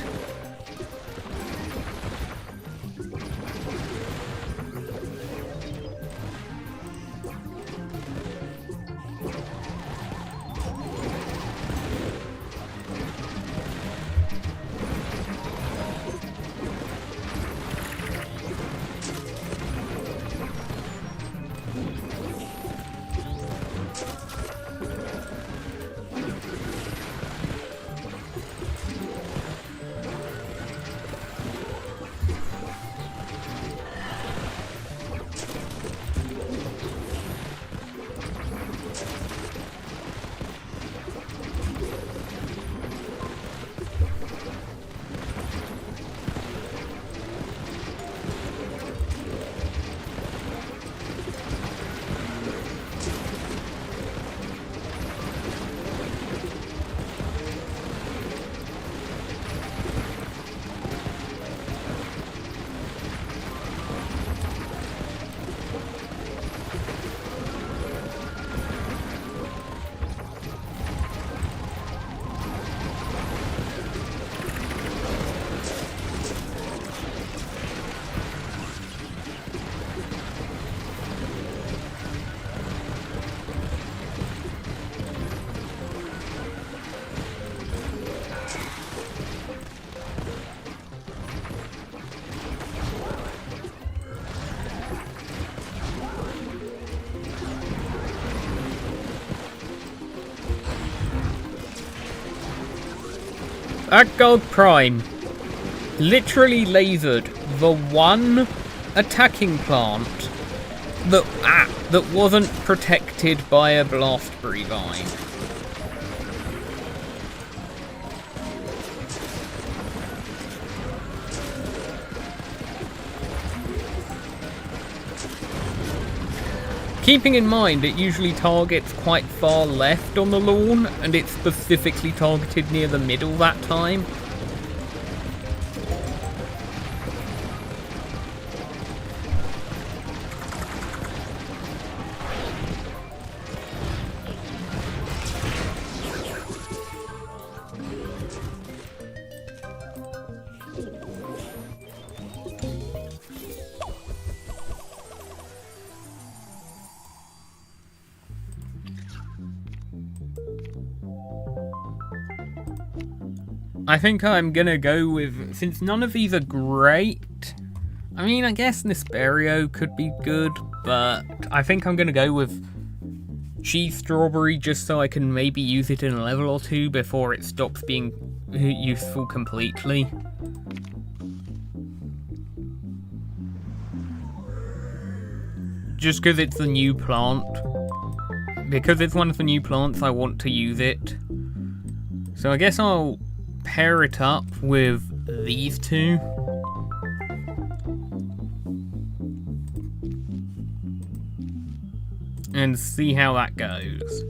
That Garg Prime literally lasered the one attacking plant that that wasn't protected by a blastberry vine. Keeping in mind it usually targets quite far left on the lawn, and it's specifically targeted near the middle that time. I think I'm gonna go with, since none of these are great, I mean, I guess Nesperio could be good, but I think I'm gonna go with Cheese Strawberry just so I can maybe use it in a level or two before it stops being useful completely. Just because it's the new plant. Because it's one of the new plants, I want to use it. So I guess I'll pair it up with these two. And see how that goes.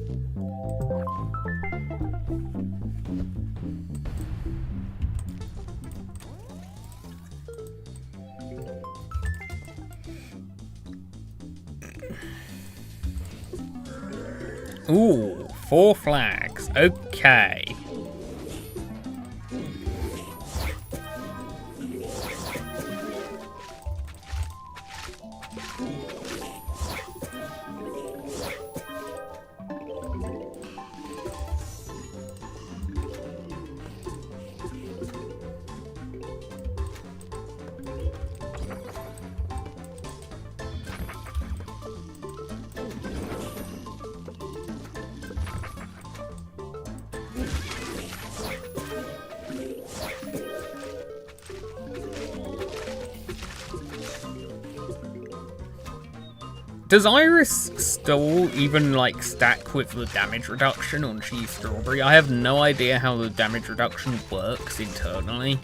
Ooh, 4 flags. Okay. Does Iris Stall even, like, stack with the damage reduction on Cheese Strawberry? I have no idea how the damage reduction works internally.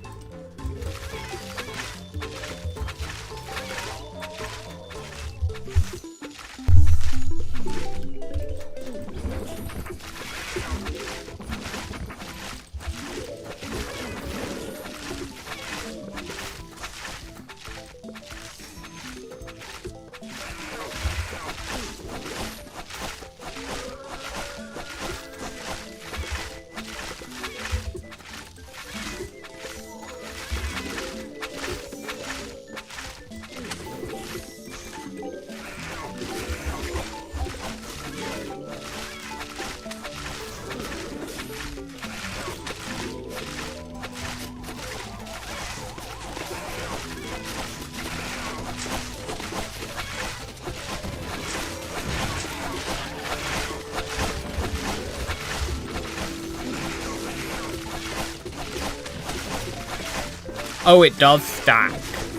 Oh, it does stack.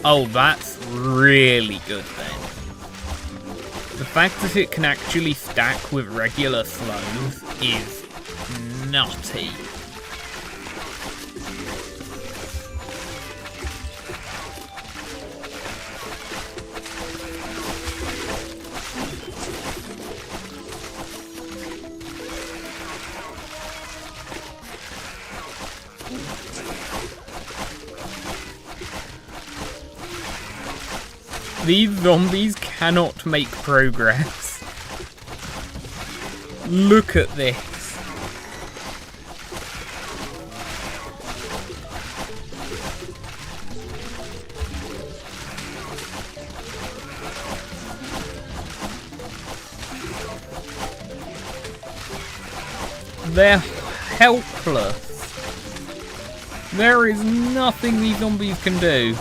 Oh, that's really good then. The fact that it can actually stack with regular slows is nutty. These zombies cannot make progress. Look at this. They're helpless. There is nothing these zombies can do.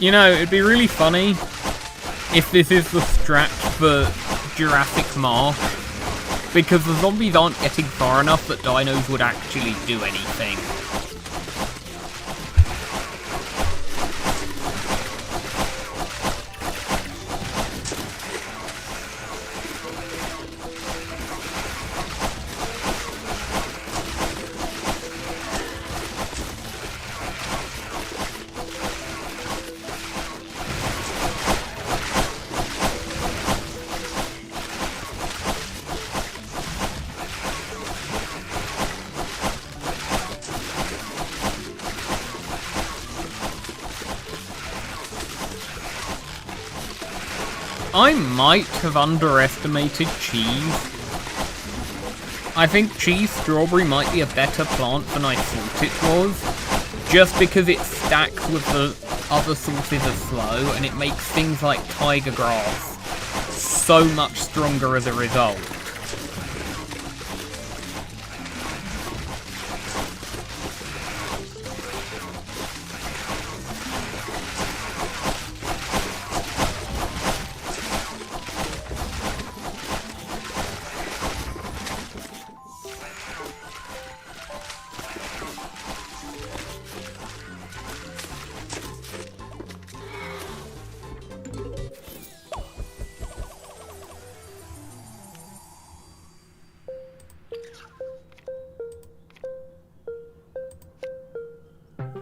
You know, it'd be really funny if this is the strat for Jurassic Marsh, because the zombies aren't getting far enough that dinos would actually do anything. I might have underestimated cheese. I think cheese strawberry might be a better plant than I thought it was, just because it stacks with the other sources of flow and it makes things like tiger grass so much stronger as a result.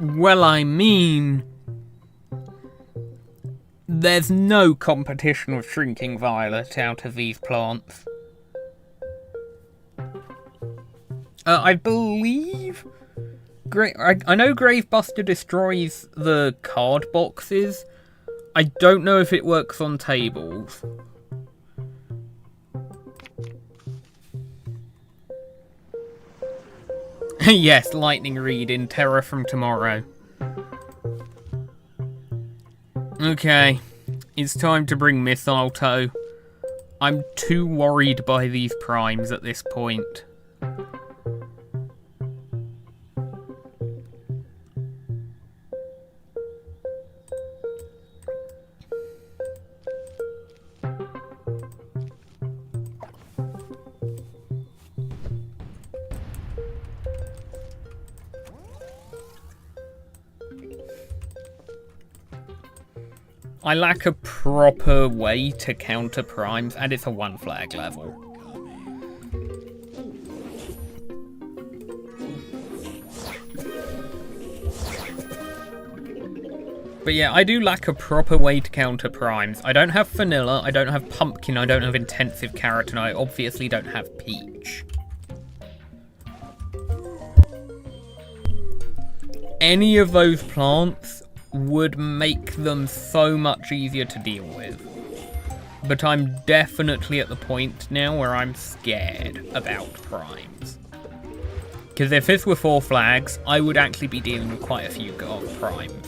Well, I mean, there's no competition with Shrinking Violet out of these plants. I believe... I know Gravebuster destroys the card boxes. I don't know if it works on tables. Yes, Lightning Reed in Terror from Tomorrow. Okay, it's time to bring Mistletoe. I'm too worried by these primes at this point. I lack a proper way to counter primes, and it's a 1 flag level. But yeah, I do lack a proper way to counter primes. I don't have Fanilla, I don't have Pumpkin, I don't have Intensive Carrot, and I obviously don't have Peach. Any of those plants would make them so much easier to deal with. But I'm definitely at the point now where I'm scared about primes. Because if this were 4 flags, I would actually be dealing with quite a few Garg Primes.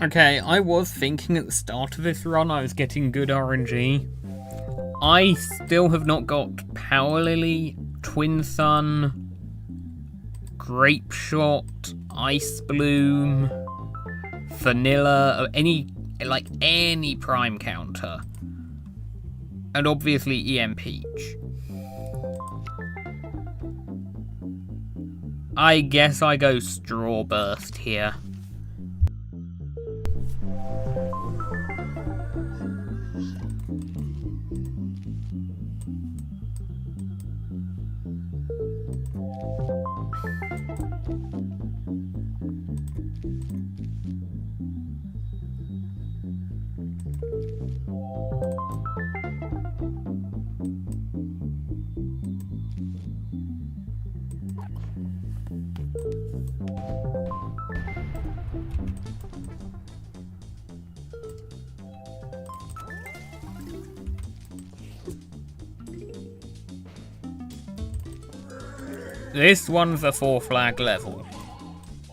Okay, I was thinking at the start of this run I was getting good RNG. I still have not got Power Lily, Twin Sun, Grape Shot, Ice Bloom, Fanilla, any prime counter. And obviously E.M.Peach. I guess I go Straw Burst here. This one's a 4 flag level.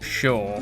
Sure.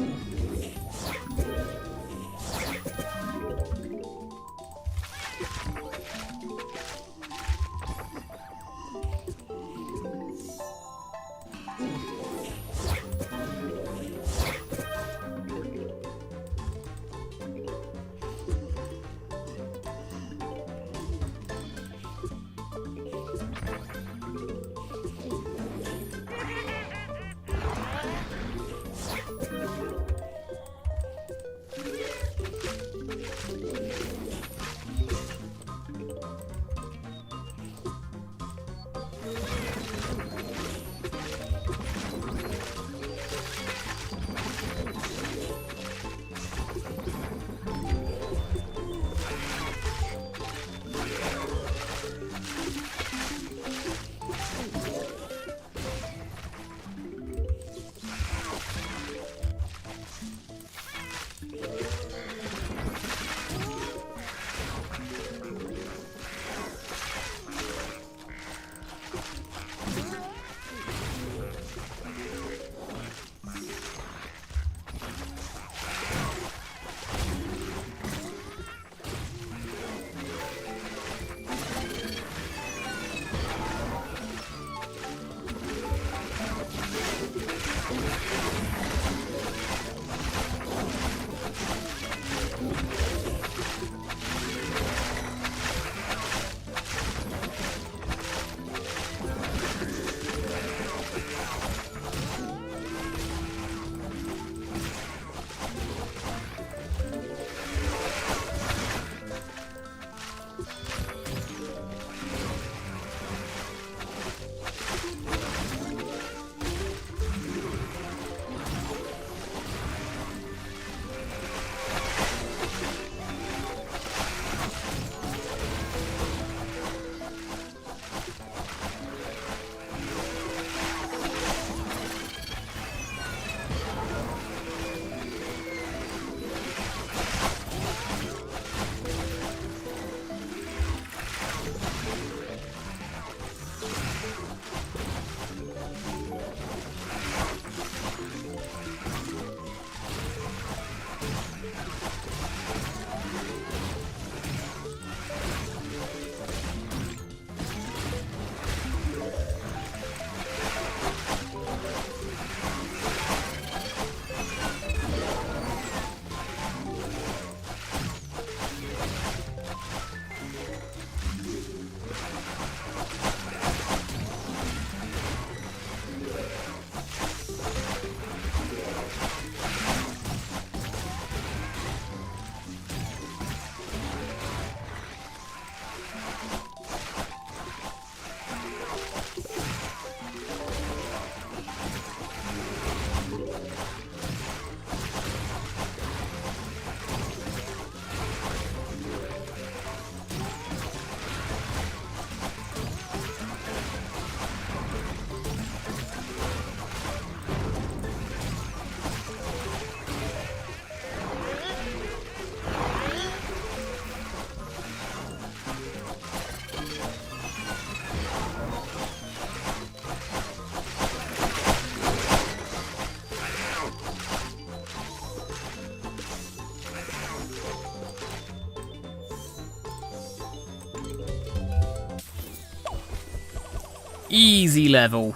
Easy level.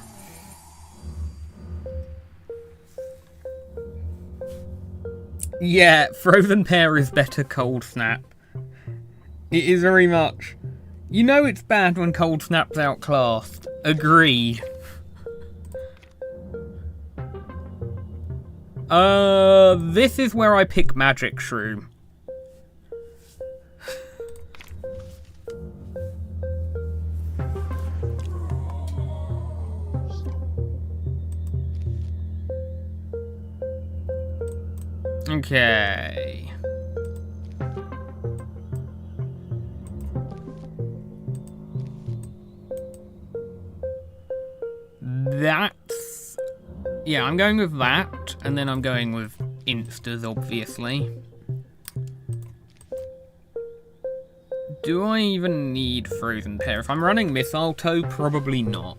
Yeah, Frozen Pear is better Cold Snap. It is very much. You know it's bad when Cold Snap's outclassed. Agreed. This is where I pick Magic Shroom. Okay. That's... Yeah, I'm going with that, and then I'm going with instas, obviously. Do I even need Frozen Pair? If I'm running Missile Toe, probably not.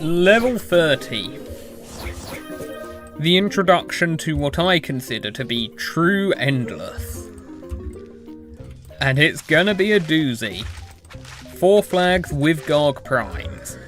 Level 30. The introduction to what I consider to be true Endless. And it's gonna be a doozy. 4 flags with Garg Primes.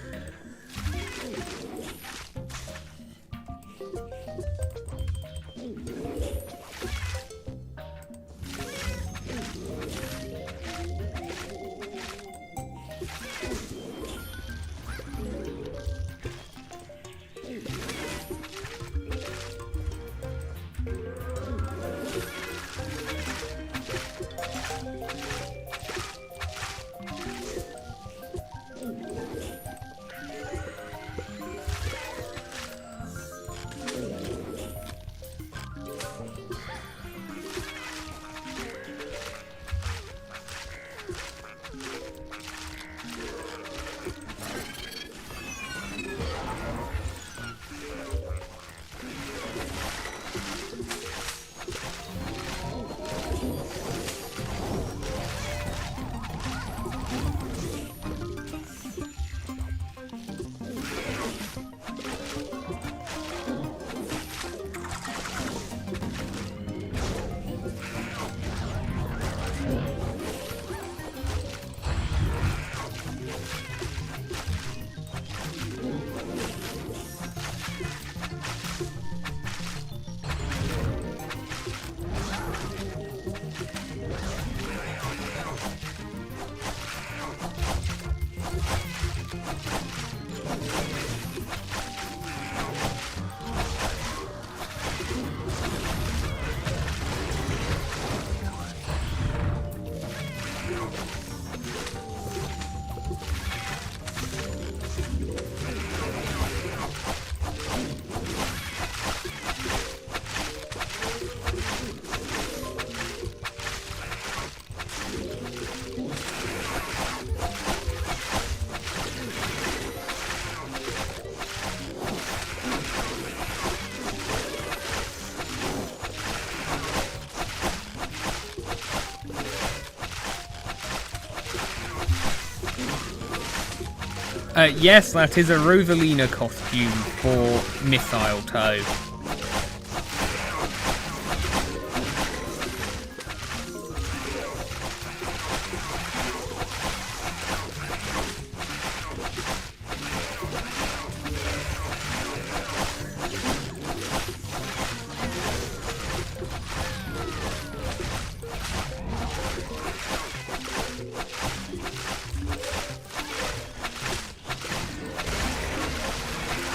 Yes, that is a Rosalina costume for Missile Toe.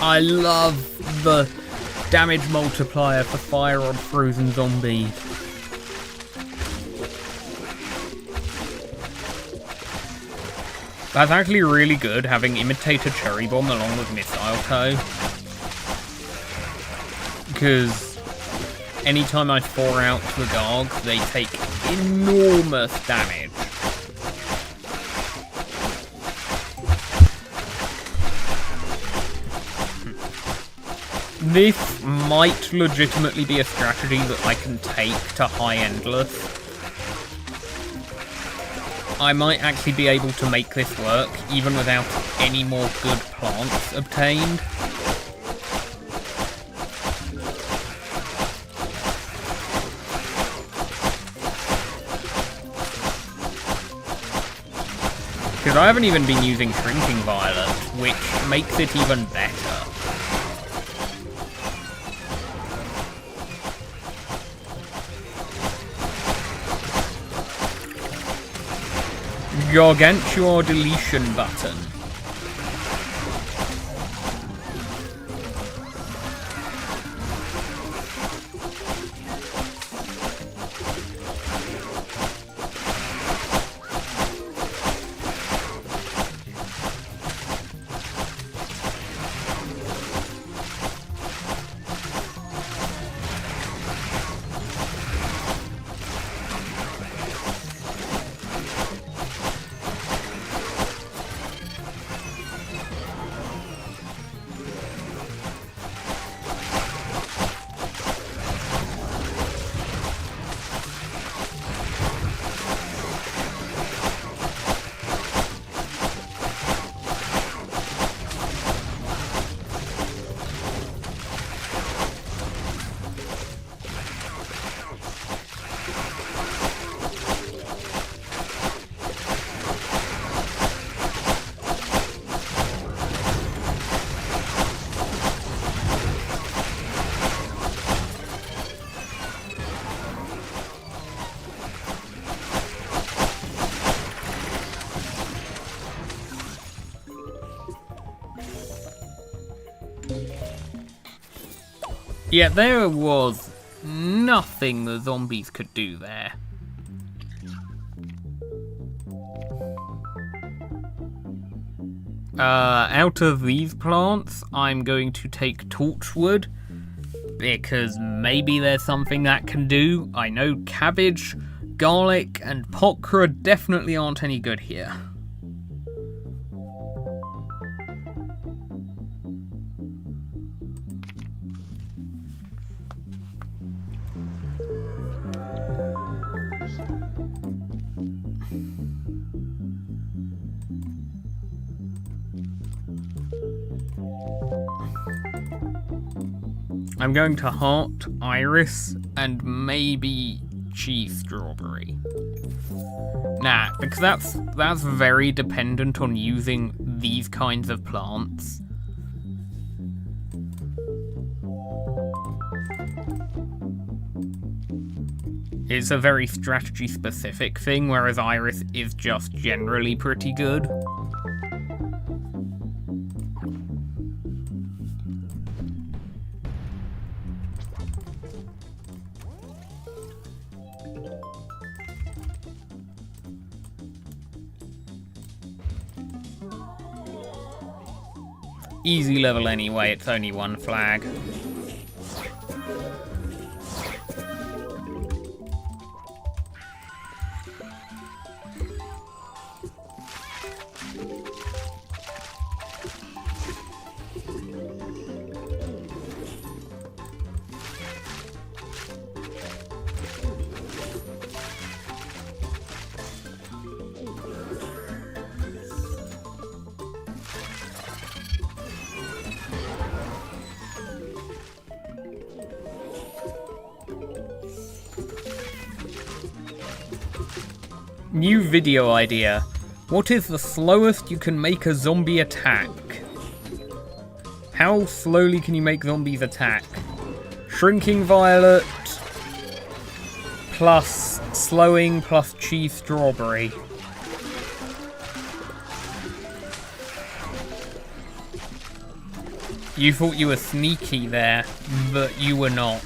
I love the damage multiplier for fire on frozen zombies. That's actually really good, having Imitator Cherry Bomb along with Missile Toe. Because anytime I 4 out the Gargs, they take enormous damage. This might legitimately be a strategy that I can take to high Endless. I might actually be able to make this work, even without any more good plants obtained. Because I haven't even been using Shrinking Violet, which makes it even better. Gargantua deletion button. Yeah, there was nothing the zombies could do there. Out of these plants, I'm going to take torchwood, because maybe there's something that can do. I know cabbage, garlic, and pokra definitely aren't any good here. I'm going to heart, iris, and maybe cheese strawberry. Nah, because that's very dependent on using these kinds of plants. It's a very strategy specific thing, whereas iris is just generally pretty good. Easy level anyway, it's only one flag. New video idea. What is the slowest you can make a zombie attack? How slowly can you make zombies attack? Shrinking violet plus slowing plus cheese strawberry. You thought you were sneaky there, but you were not.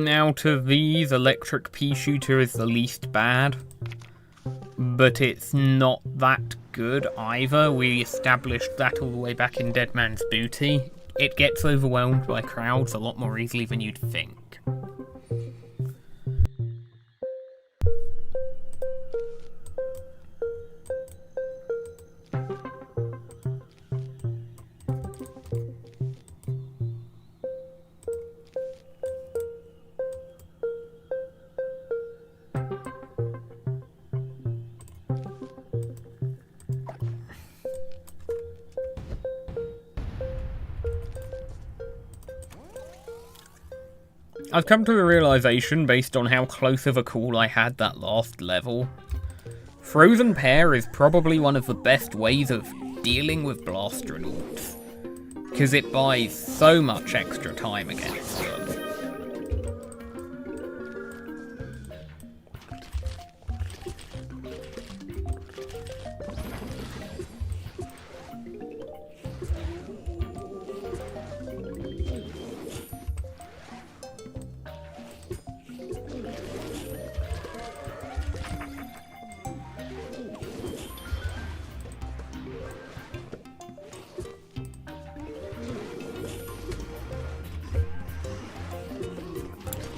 Out of these, electric pea shooter is the least bad, but it's not that good either. We established that all the way back in Dead Man's Booty. It gets overwhelmed by crowds a lot more easily than you'd think. I've come to the realization, based on how close of a call I had that last level, Frozen Pear is probably one of the best ways of dealing with Blastronauts, because it buys so much extra time against them.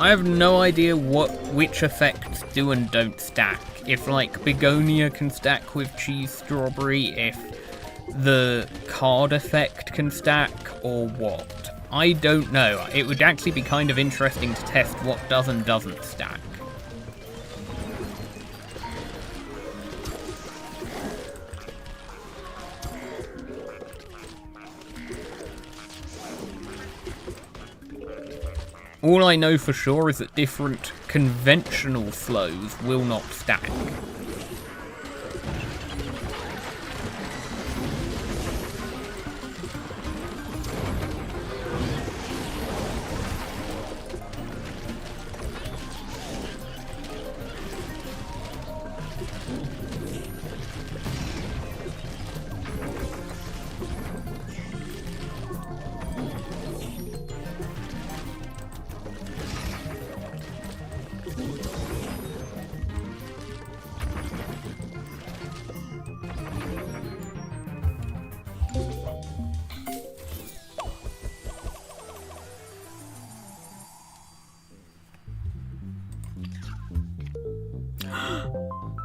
I have no idea which effects do and don't stack. If, like, Begonia can stack with Cheese Strawberry, if the card effect can stack, or what. I don't know. It would actually be kind of interesting to test what does and doesn't stack. All I know for sure is that different conventional flows will not stack.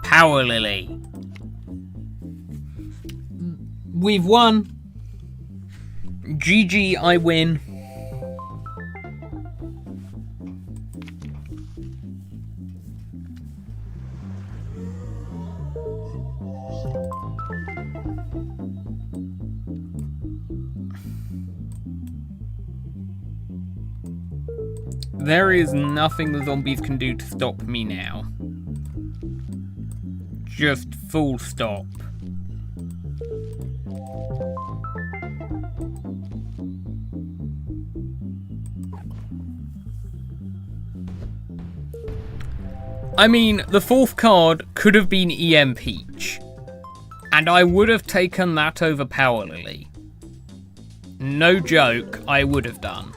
Power Lily. We've won. GG, I win. There is nothing the zombies can do to stop me now. Just full stop. I mean, the fourth card could have been E.M.Peach, and I would have taken that over Power Lily. No joke, I would have done.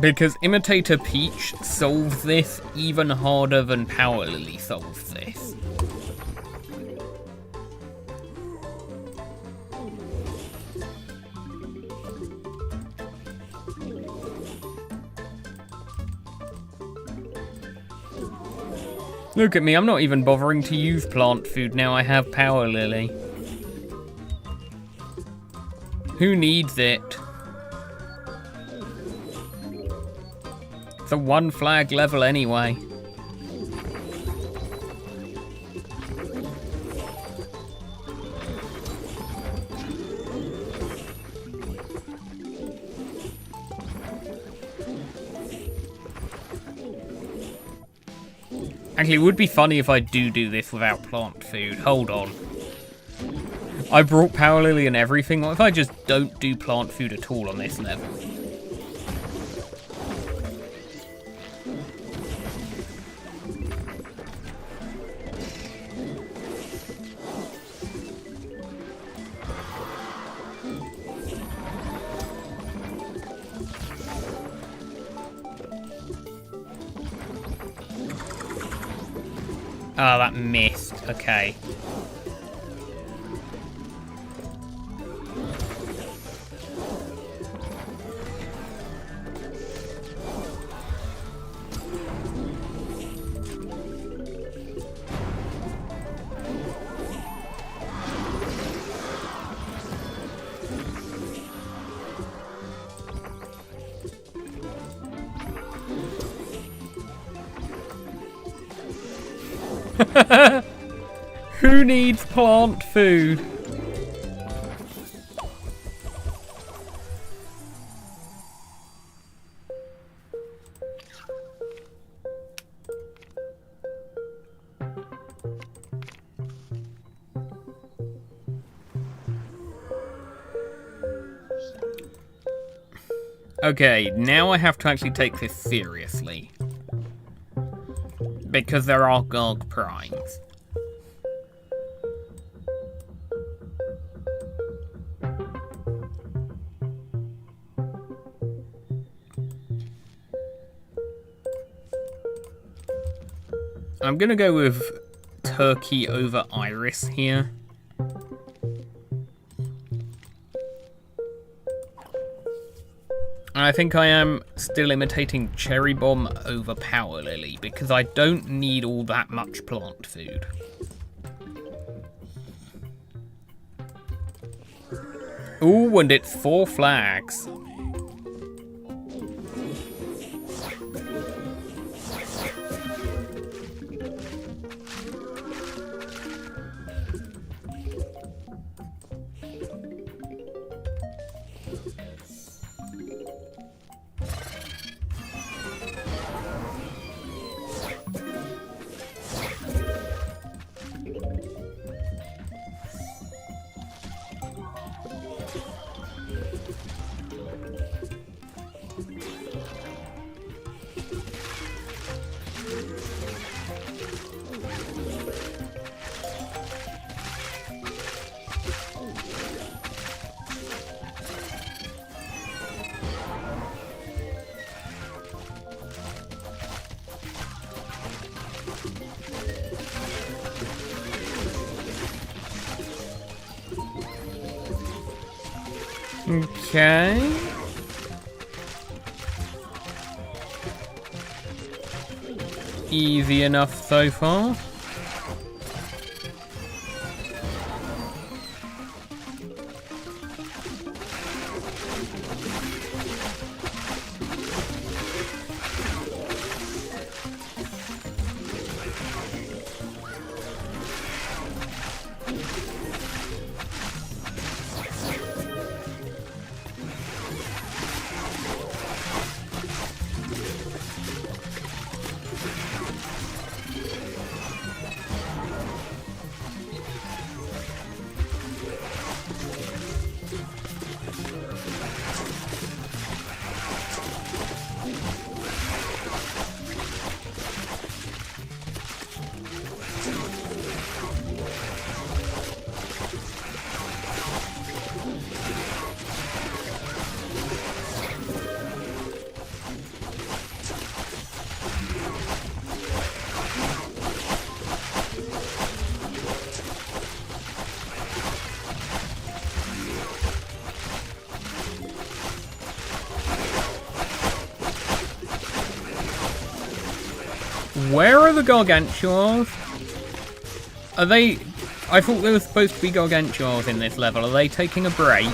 Because Imitator Peach solves this even harder than Power Lily solves this. Look at me, I'm not even bothering to use plant food now I have Power Lily. Who needs it? It's a one flag level anyway. Actually, it would be funny if I do this without plant food. Hold on. I brought Power Lily and everything. What if I just don't do plant food at all on this level? Oh, that missed. Okay. Who needs plant food? Okay, now I have to actually take this seriously. Because there are Garg Primes. I'm gonna go with Turkey over Iris here. And I think I am still imitating Cherry Bomb over Power Lily because I don't need all that much plant food. Ooh, and it's 4 flags. Okay. Easy enough so far. Where are the Gargantuars? Are they... I thought there was supposed to be Gargantuars in this level. Are they taking a break?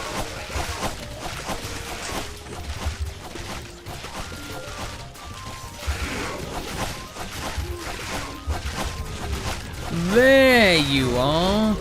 There you are.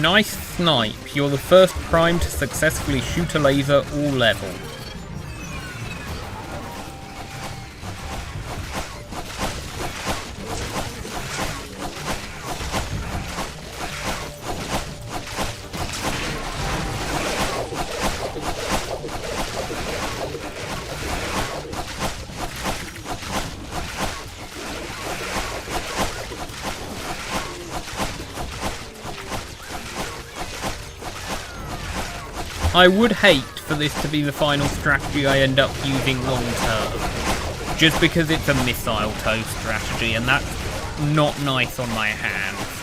Nice snipe. You're the first Prime to successfully shoot a laser all level. I would hate for this to be the final strategy I end up using long term, just because it's a missile toe strategy, and that's not nice on my hands.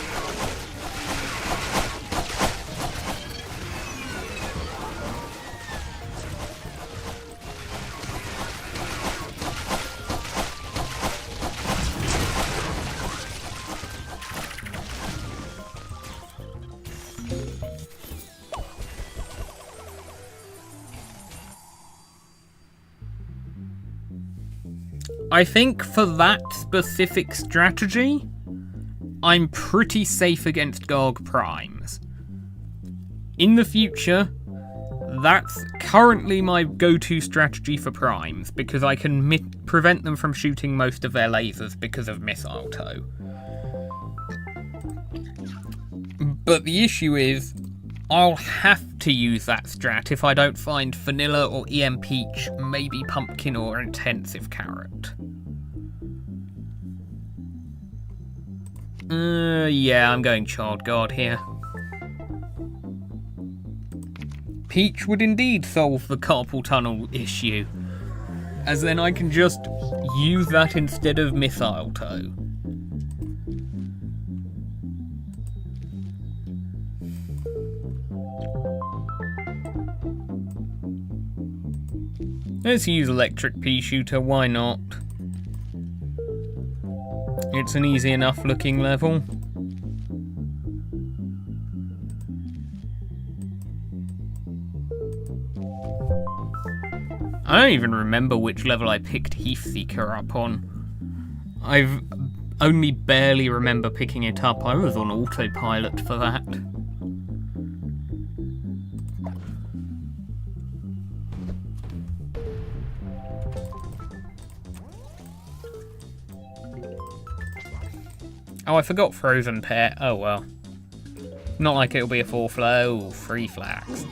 I think for that specific strategy, I'm pretty safe against Garg Primes. In the future, that's currently my go-to strategy for Primes, because I can prevent them from shooting most of their lasers because of missile toe. But the issue is, I'll have to use that strat if I don't find Fanilla or E.M.Peach, maybe Pumpkin or Intensive Carrot. Yeah, I'm going Child Guard here. Peach would indeed solve the carpal tunnel issue, as then I can just use that instead of missile toe. Let's use Electric Pea Shooter, why not? It's an easy enough looking level. I don't even remember which level I picked Heathseeker up on. I've only barely remember picking it up. I was on autopilot for that. Oh, I forgot Frozen Pet. Oh well. Not like it'll be a full flow, free flags.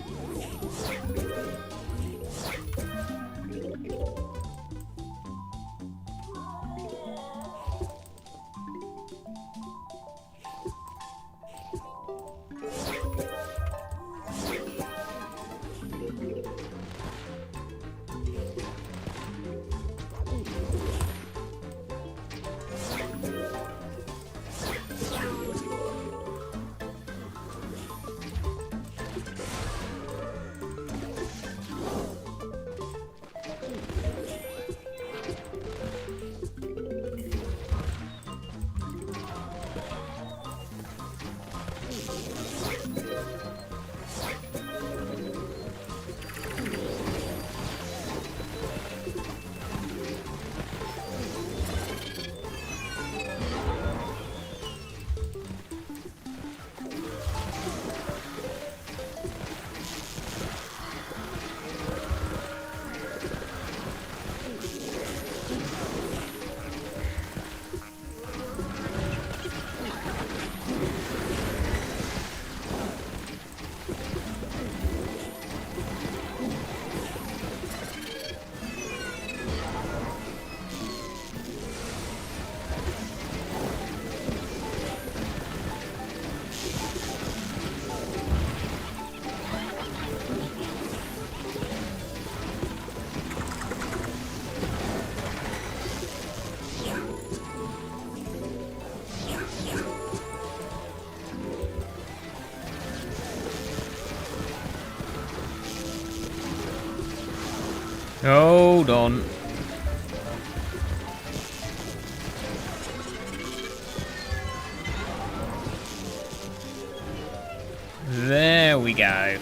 Hold on. There we go.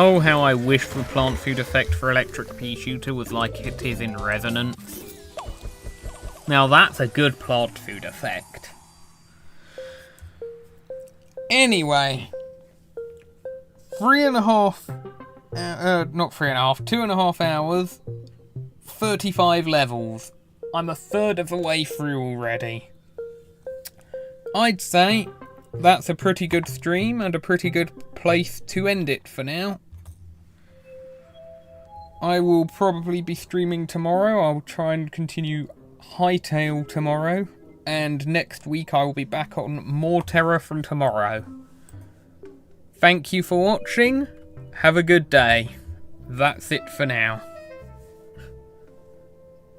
Oh, how I wish the plant food effect for electric pea shooter was like it is in Resonance. Now that's a good plant food effect. Anyway, 2.5 hours, 35 levels. I'm a third of the way through already. I'd say that's a pretty good stream and a pretty good place to end it for now. I will probably be streaming tomorrow. I'll try and continue Hightail tomorrow. And next week I will be back on more Terror from tomorrow. Thank you for watching. Have a good day. That's it for now.